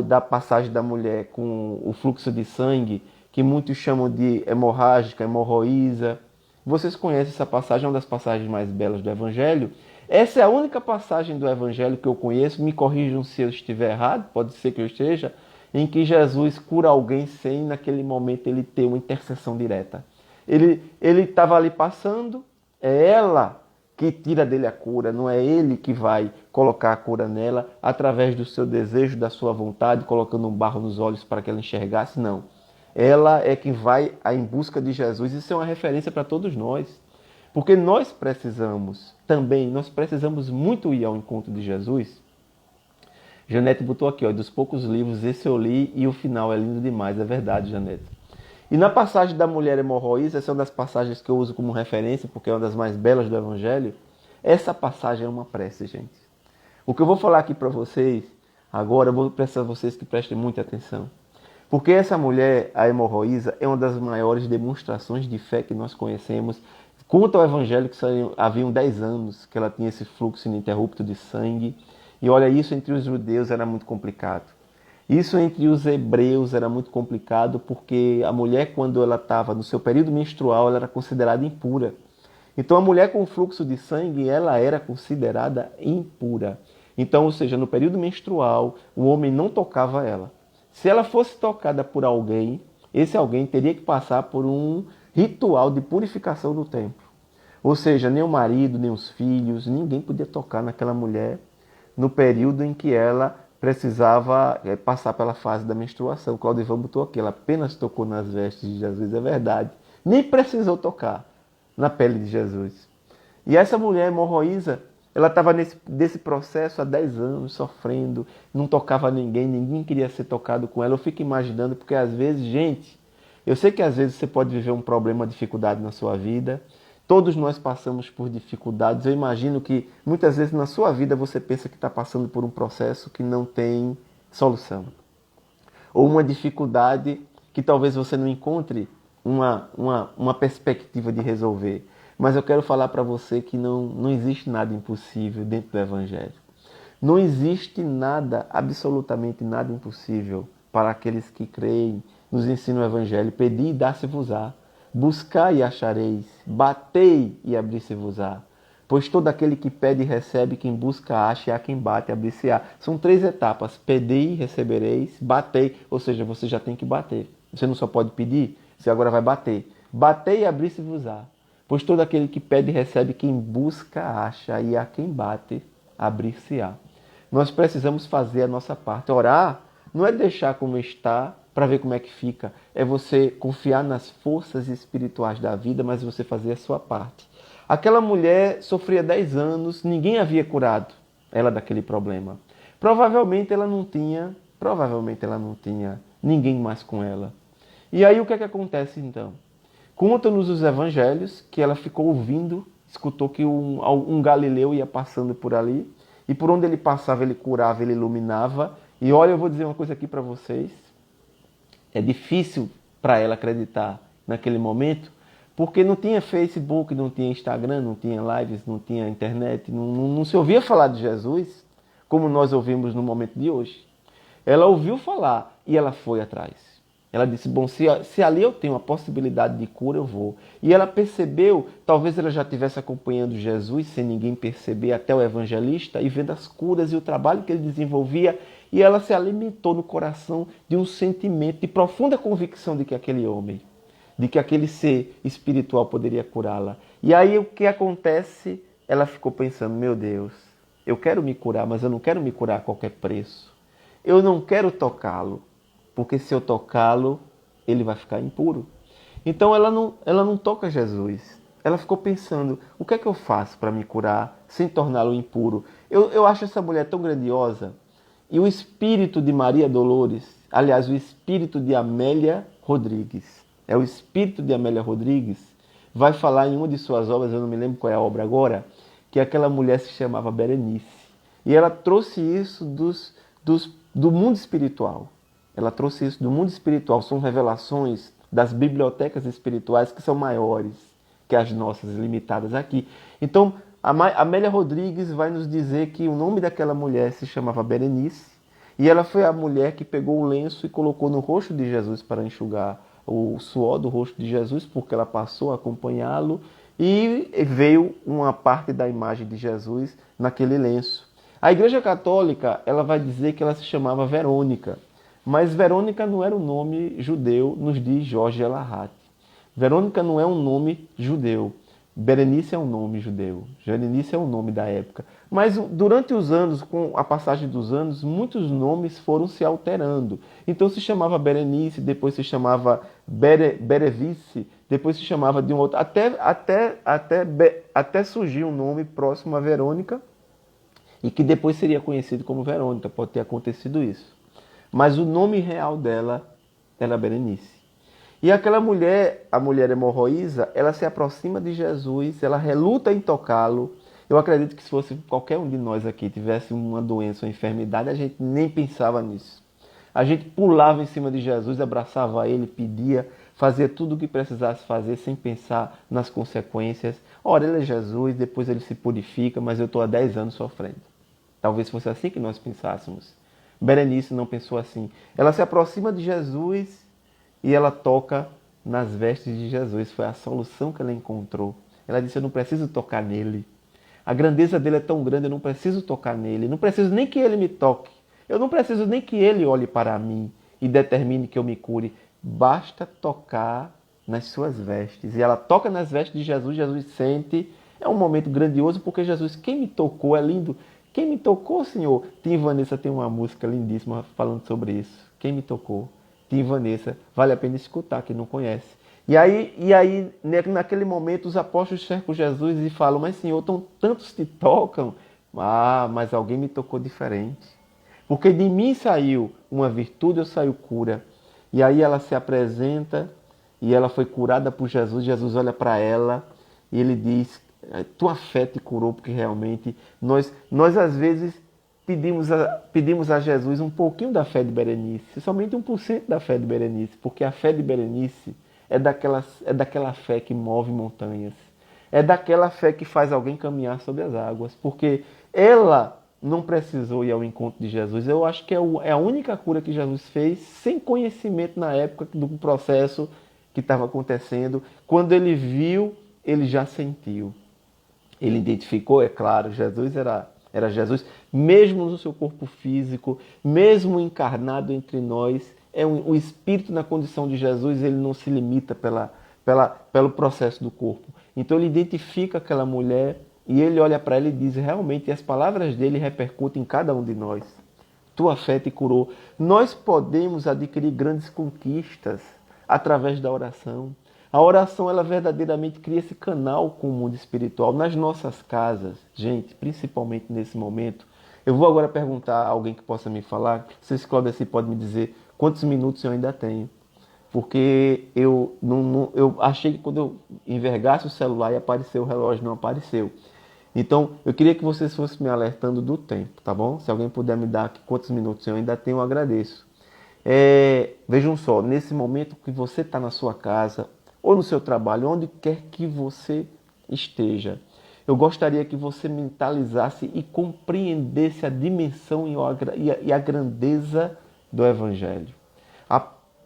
da passagem da mulher com o fluxo de sangue, que muitos chamam de hemorrágica, hemorroísa. Vocês conhecem essa passagem, é uma das passagens mais belas do Evangelho. Essa é a única passagem do Evangelho que eu conheço, me corrijam se eu estiver errado, pode ser que eu esteja, em que Jesus cura alguém sem, naquele momento, ele ter uma intercessão direta. Ele estava ali passando, é ela que tira dele a cura, não é ele que vai colocar a cura nela, através do seu desejo, da sua vontade, colocando um barro nos olhos para que ela enxergasse, não. Ela é quem vai em busca de Jesus. Isso é uma referência para todos nós. Porque nós precisamos muito ir ao encontro de Jesus. Janete botou aqui, ó, dos poucos livros, esse eu li e o final é lindo demais, é verdade, Janete. E na passagem da mulher hemorroísa, essa é uma das passagens que eu uso como referência, porque é uma das mais belas do Evangelho. Essa passagem é uma prece, gente. O que eu vou falar aqui para vocês, agora, eu vou precisar a vocês que prestem muita atenção. Porque essa mulher, a hemorroísa, é uma das maiores demonstrações de fé que nós conhecemos. Conta o Evangelho que haviam 10 anos que ela tinha esse fluxo ininterrupto de sangue. E olha, isso entre os judeus era muito complicado. Isso entre os hebreus era muito complicado porque a mulher, quando ela estava no seu período menstrual, ela era considerada impura. Então a mulher com fluxo de sangue, ela era considerada impura. Então, ou seja, no período menstrual, o homem não tocava ela. Se ela fosse tocada por alguém, esse alguém teria que passar por um ritual de purificação do templo. Ou seja, nem o marido, nem os filhos, ninguém podia tocar naquela mulher no período em que ela precisava passar pela fase da menstruação. Claudivan botou aqui, ela apenas tocou nas vestes de Jesus, é verdade. Nem precisou tocar na pele de Jesus. E essa mulher hemorroísa, ela estava nesse processo há 10 anos, sofrendo, não tocava ninguém queria ser tocado com ela. Eu fico imaginando, porque às vezes, gente, eu sei que às vezes você pode viver um problema, uma dificuldade na sua vida. Todos nós passamos por dificuldades. Eu imagino que muitas vezes na sua vida você pensa que está passando por um processo que não tem solução. Ou uma dificuldade que talvez você não encontre uma perspectiva de resolver. Mas eu quero falar para você que não existe nada impossível dentro do Evangelho. Não existe nada, absolutamente nada impossível para aqueles que creem, nos ensina o Evangelho. Pedi e dá-se-vos-á. Buscai e achareis. Batei e abri-se-vos-á. Pois todo aquele que pede recebe, quem busca acha, e a quem bate abrir-se-á. São 3 etapas. Pedi, recebereis, batei, ou seja, você já tem que bater. Você não só pode pedir, você agora vai bater. Batei e abrir-se-vos-á. Pois todo aquele que pede recebe, quem busca acha, e a quem bate abrir-se-á. Nós precisamos fazer a nossa parte. Orar não é deixar como está para ver como é que fica. É você confiar nas forças espirituais da vida, mas você fazer a sua parte. Aquela mulher sofria 10 anos, ninguém havia curado ela daquele problema. Provavelmente ela não tinha ninguém mais com ela. E aí o que é que acontece então? Conta-nos os evangelhos que ela ficou ouvindo, escutou que um galileu ia passando por ali, e por onde ele passava ele curava, ele iluminava. E olha, eu vou dizer uma coisa aqui para vocês, é difícil para ela acreditar naquele momento, porque não tinha Facebook, não tinha Instagram, não tinha lives, não tinha internet, não se ouvia falar de Jesus como nós ouvimos no momento de hoje. Ela ouviu falar e ela foi atrás. Ela disse, bom, se ali eu tenho a possibilidade de cura, eu vou. E ela percebeu, talvez ela já estivesse acompanhando Jesus sem ninguém perceber, até o evangelista, e vendo as curas e o trabalho que ele desenvolvia, e ela se alimentou no coração de um sentimento de profunda convicção de que aquele homem, de que aquele ser espiritual poderia curá-la. E aí o que acontece? Ela ficou pensando, meu Deus, eu quero me curar, mas eu não quero me curar a qualquer preço. Eu não quero tocá-lo, porque se eu tocá-lo, ele vai ficar impuro. Então ela não toca Jesus. Ela ficou pensando, o que é que eu faço para me curar sem torná-lo impuro? Eu acho essa mulher tão grandiosa. E o espírito de Maria Dolores, aliás, o espírito de Amélia Rodrigues, é o espírito de Amélia Rodrigues, vai falar em uma de suas obras, eu não me lembro qual é a obra agora, que aquela mulher se chamava Berenice. E ela trouxe isso do mundo espiritual. Ela trouxe isso do mundo espiritual. São revelações das bibliotecas espirituais que são maiores que as nossas, limitadas aqui. Então, a Amélia Rodrigues vai nos dizer que o nome daquela mulher se chamava Berenice, e ela foi a mulher que pegou o lenço e colocou no rosto de Jesus para enxugar o suor do rosto de Jesus, porque ela passou a acompanhá-lo, e veio uma parte da imagem de Jesus naquele lenço. A Igreja Católica, ela vai dizer que ela se chamava Verônica, mas Verônica não era um nome judeu, nos diz Jorge Elahat. Verônica não é um nome judeu. Berenice é um nome judeu. Berenice é um nome da época. Mas durante os anos, com a passagem dos anos, muitos nomes foram se alterando. Então se chamava Berenice, depois se chamava Berevice, depois se chamava de um outro. Até surgiu um nome próximo a Verônica, e que depois seria conhecido como Verônica. Pode ter acontecido isso. Mas o nome real dela era Berenice. E aquela mulher, a mulher hemorroísa, ela se aproxima de Jesus, ela reluta em tocá-lo. Eu acredito que se fosse qualquer um de nós aqui tivesse uma doença ou enfermidade, a gente nem pensava nisso. A gente pulava em cima de Jesus, abraçava ele, pedia, fazia tudo o que precisasse fazer sem pensar nas consequências. Ora, ele é Jesus, depois ele se purifica, mas eu estou há 10 anos sofrendo. Talvez fosse assim que nós pensássemos. Berenice não pensou assim. Ela se aproxima de Jesus e ela toca nas vestes de Jesus. Foi a solução que ela encontrou. Ela disse, eu não preciso tocar nele. A grandeza dele é tão grande, eu não preciso tocar nele. Não preciso nem que ele me toque. Eu não preciso nem que ele olhe para mim e determine que eu me cure. Basta tocar nas suas vestes. E ela toca nas vestes de Jesus, Jesus sente. É um momento grandioso porque Jesus, quem me tocou, é lindo. Quem me tocou, Senhor? Tim Vanessa tem uma música lindíssima falando sobre isso. Quem me tocou? Tim Vanessa. Vale a pena escutar, quem não conhece. E aí, naquele momento, os apóstolos cercam Jesus e falam, mas Senhor, tantos te tocam. Ah, mas alguém me tocou diferente. Porque de mim saiu uma virtude, eu saiu cura. E aí ela se apresenta e ela foi curada por Jesus. Jesus olha para ela e ele diz, tua fé te curou, porque realmente nós às vezes pedimos a Jesus um pouquinho da fé de Berenice, somente 1% da fé de Berenice, porque a fé de Berenice é daquela fé que move montanhas, é daquela fé que faz alguém caminhar sobre as águas, porque ela não precisou ir ao encontro de Jesus. Eu acho que é a única cura que Jesus fez sem conhecimento na época do processo que estava acontecendo. Quando ele viu, ele já sentiu. Ele identificou, é claro, Jesus era Jesus, mesmo no seu corpo físico, mesmo encarnado entre nós, o Espírito na condição de Jesus, ele não se limita pelo processo do corpo. Então ele identifica aquela mulher e ele olha para ela e diz, realmente, as palavras dele repercutem em cada um de nós. Tua fé te curou. Nós podemos adquirir grandes conquistas através da oração. A oração, ela verdadeiramente cria esse canal com o mundo espiritual nas nossas casas. Gente, principalmente nesse momento. Eu vou agora perguntar a alguém que possa me falar, se esse Cláudio assim pode me dizer quantos minutos eu ainda tenho. Porque eu achei que quando eu envergasse o celular ia aparecer o relógio, não apareceu. Então, eu queria que vocês fossem me alertando do tempo, tá bom? Se alguém puder me dar aqui quantos minutos eu ainda tenho, eu agradeço. Vejam só, nesse momento que você está na sua casa, ou no seu trabalho, onde quer que você esteja, eu gostaria que você mentalizasse e compreendesse a dimensão e a grandeza do Evangelho.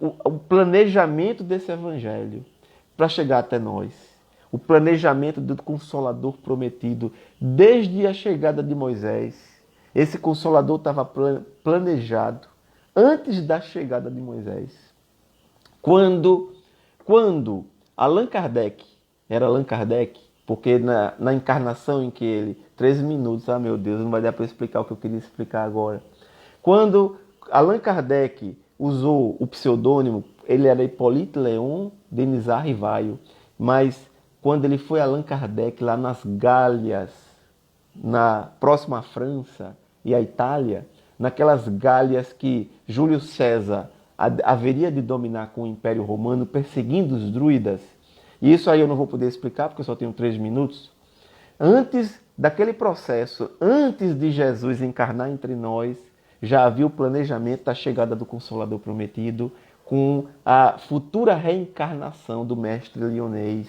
O planejamento desse Evangelho para chegar até nós. O planejamento do Consolador prometido desde a chegada de Moisés. Esse Consolador estava planejado antes da chegada de Moisés. Quando Allan Kardec, era Allan Kardec, porque na encarnação em que ele, 13 minutos, meu Deus, não vai dar para explicar o que eu queria explicar agora. Quando Allan Kardec usou o pseudônimo, ele era Hippolyte Léon Denisard Rivaio, mas quando ele foi Allan Kardec lá nas Gálias, na próxima França e a Itália, naquelas Gálias que Júlio César haveria de dominar com o Império Romano, perseguindo os druidas, e isso aí eu não vou poder explicar porque eu só tenho 3 minutos, antes daquele processo, antes de Jesus encarnar entre nós, já havia o planejamento da chegada do Consolador prometido com a futura reencarnação do mestre Lyonês,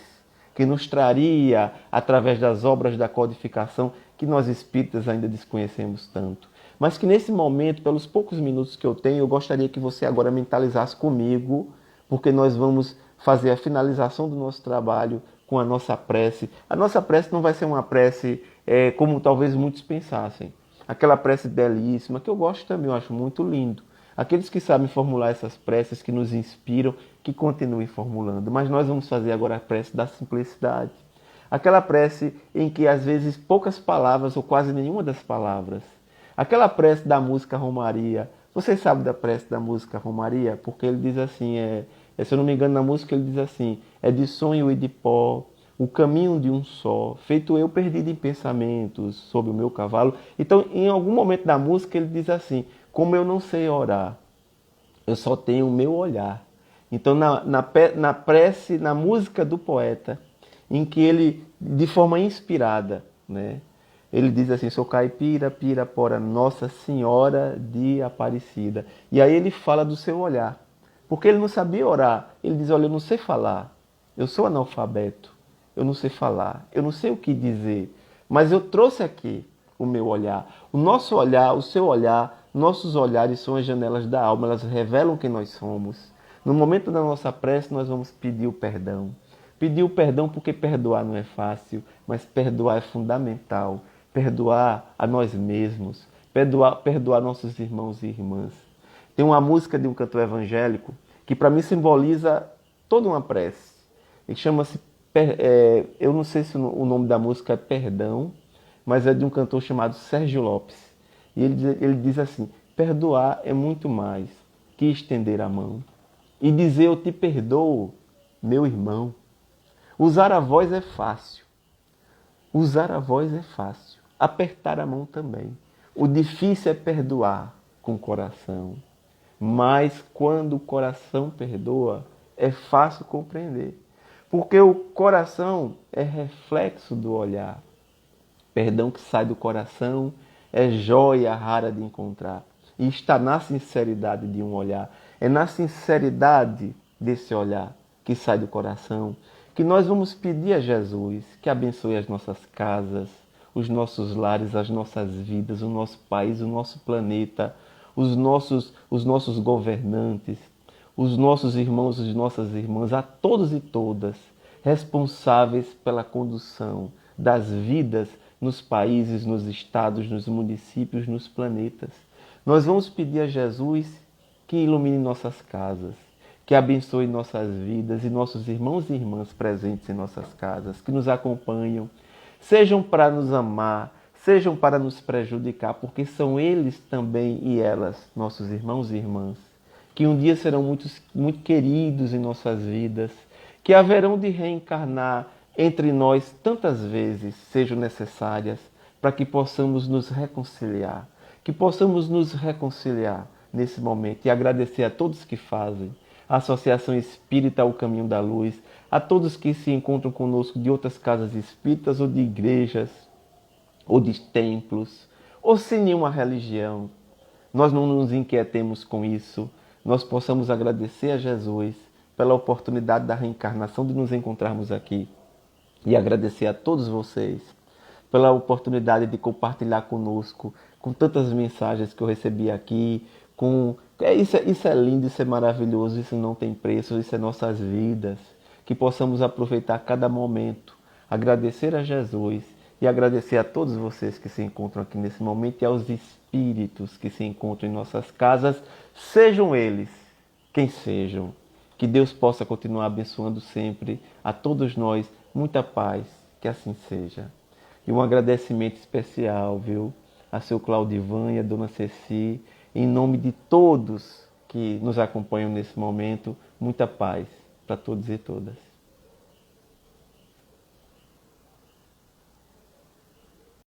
que nos traria, através das obras da codificação, que nós espíritas ainda desconhecemos tanto. Mas que nesse momento, pelos poucos minutos que eu tenho, eu gostaria que você agora mentalizasse comigo, porque nós vamos fazer a finalização do nosso trabalho com a nossa prece. A nossa prece não vai ser uma prece como talvez muitos pensassem. Aquela prece belíssima, que eu gosto também, eu acho muito lindo. Aqueles que sabem formular essas preces, que nos inspiram, que continuem formulando. Mas nós vamos fazer agora a prece da simplicidade. Aquela prece em que às vezes poucas palavras ou quase nenhuma das palavras. Aquela prece da música Romaria. Vocês sabem da prece da música Romaria? Porque ele diz assim, se eu não me engano na música ele diz assim, é de sonho e de pó, o caminho de um só, feito eu perdido em pensamentos, sob o meu cavalo. Então, em algum momento da música ele diz assim, como eu não sei orar, eu só tenho o meu olhar. Então, na prece, na música do poeta, em que ele, de forma inspirada, né, ele diz assim, sou caipira, pirapora, Nossa Senhora de Aparecida. E aí ele fala do seu olhar, porque ele não sabia orar. Ele diz, olha, eu não sei falar, eu sou analfabeto, eu não sei falar, eu não sei o que dizer, mas eu trouxe aqui o meu olhar. O nosso olhar, o seu olhar, nossos olhares são as janelas da alma, elas revelam quem nós somos. No momento da nossa prece, nós vamos pedir o perdão. Pedir o perdão porque perdoar não é fácil, mas perdoar é fundamental. Perdoar a nós mesmos, perdoar nossos irmãos e irmãs. Tem uma música de um cantor evangélico que para mim simboliza toda uma prece. Ele chama-se, eu não sei se o nome da música é Perdão, mas é de um cantor chamado Sérgio Lopes. E ele diz assim, perdoar é muito mais que estender a mão e dizer eu te perdoo, meu irmão. Usar a voz é fácil. Usar a voz é fácil. Apertar a mão também. O difícil é perdoar com o coração. Mas quando o coração perdoa, é fácil compreender. Porque o coração é reflexo do olhar. Perdão que sai do coração é joia rara de encontrar. E está na sinceridade de um olhar. É na sinceridade desse olhar que sai do coração que nós vamos pedir a Jesus que abençoe as nossas casas, os nossos lares, as nossas vidas, o nosso país, o nosso planeta, os nossos governantes, os nossos irmãos e nossas irmãs, a todos e todas responsáveis pela condução das vidas nos países, nos estados, nos municípios, nos planetas. Nós vamos pedir a Jesus que ilumine nossas casas, que abençoe nossas vidas e nossos irmãos e irmãs presentes em nossas casas, que nos acompanham, sejam para nos amar, sejam para nos prejudicar, porque são eles também e elas, nossos irmãos e irmãs, que um dia serão muito queridos em nossas vidas, que haverão de reencarnar entre nós tantas vezes sejam necessárias para que possamos nos reconciliar, nesse momento e agradecer a todos que fazem, a Associação Espírita O Caminho da Luz, a todos que se encontram conosco de outras casas espíritas ou de igrejas, ou de templos, ou sem nenhuma religião. Nós não nos inquietemos com isso, nós possamos agradecer a Jesus pela oportunidade da reencarnação de nos encontrarmos aqui e agradecer a todos vocês pela oportunidade de compartilhar conosco, com tantas mensagens que eu recebi aqui, isso é lindo, isso é maravilhoso, isso não tem preço, isso é nossas vidas, que possamos aproveitar cada momento, agradecer a Jesus e agradecer a todos vocês que se encontram aqui nesse momento e aos espíritos que se encontram em nossas casas, sejam eles quem sejam. Que Deus possa continuar abençoando sempre a todos nós, muita paz, que assim seja. E um agradecimento especial, viu, a seu Claudivan e a dona Ceci, em nome de todos que nos acompanham nesse momento, muita paz para todos e todas.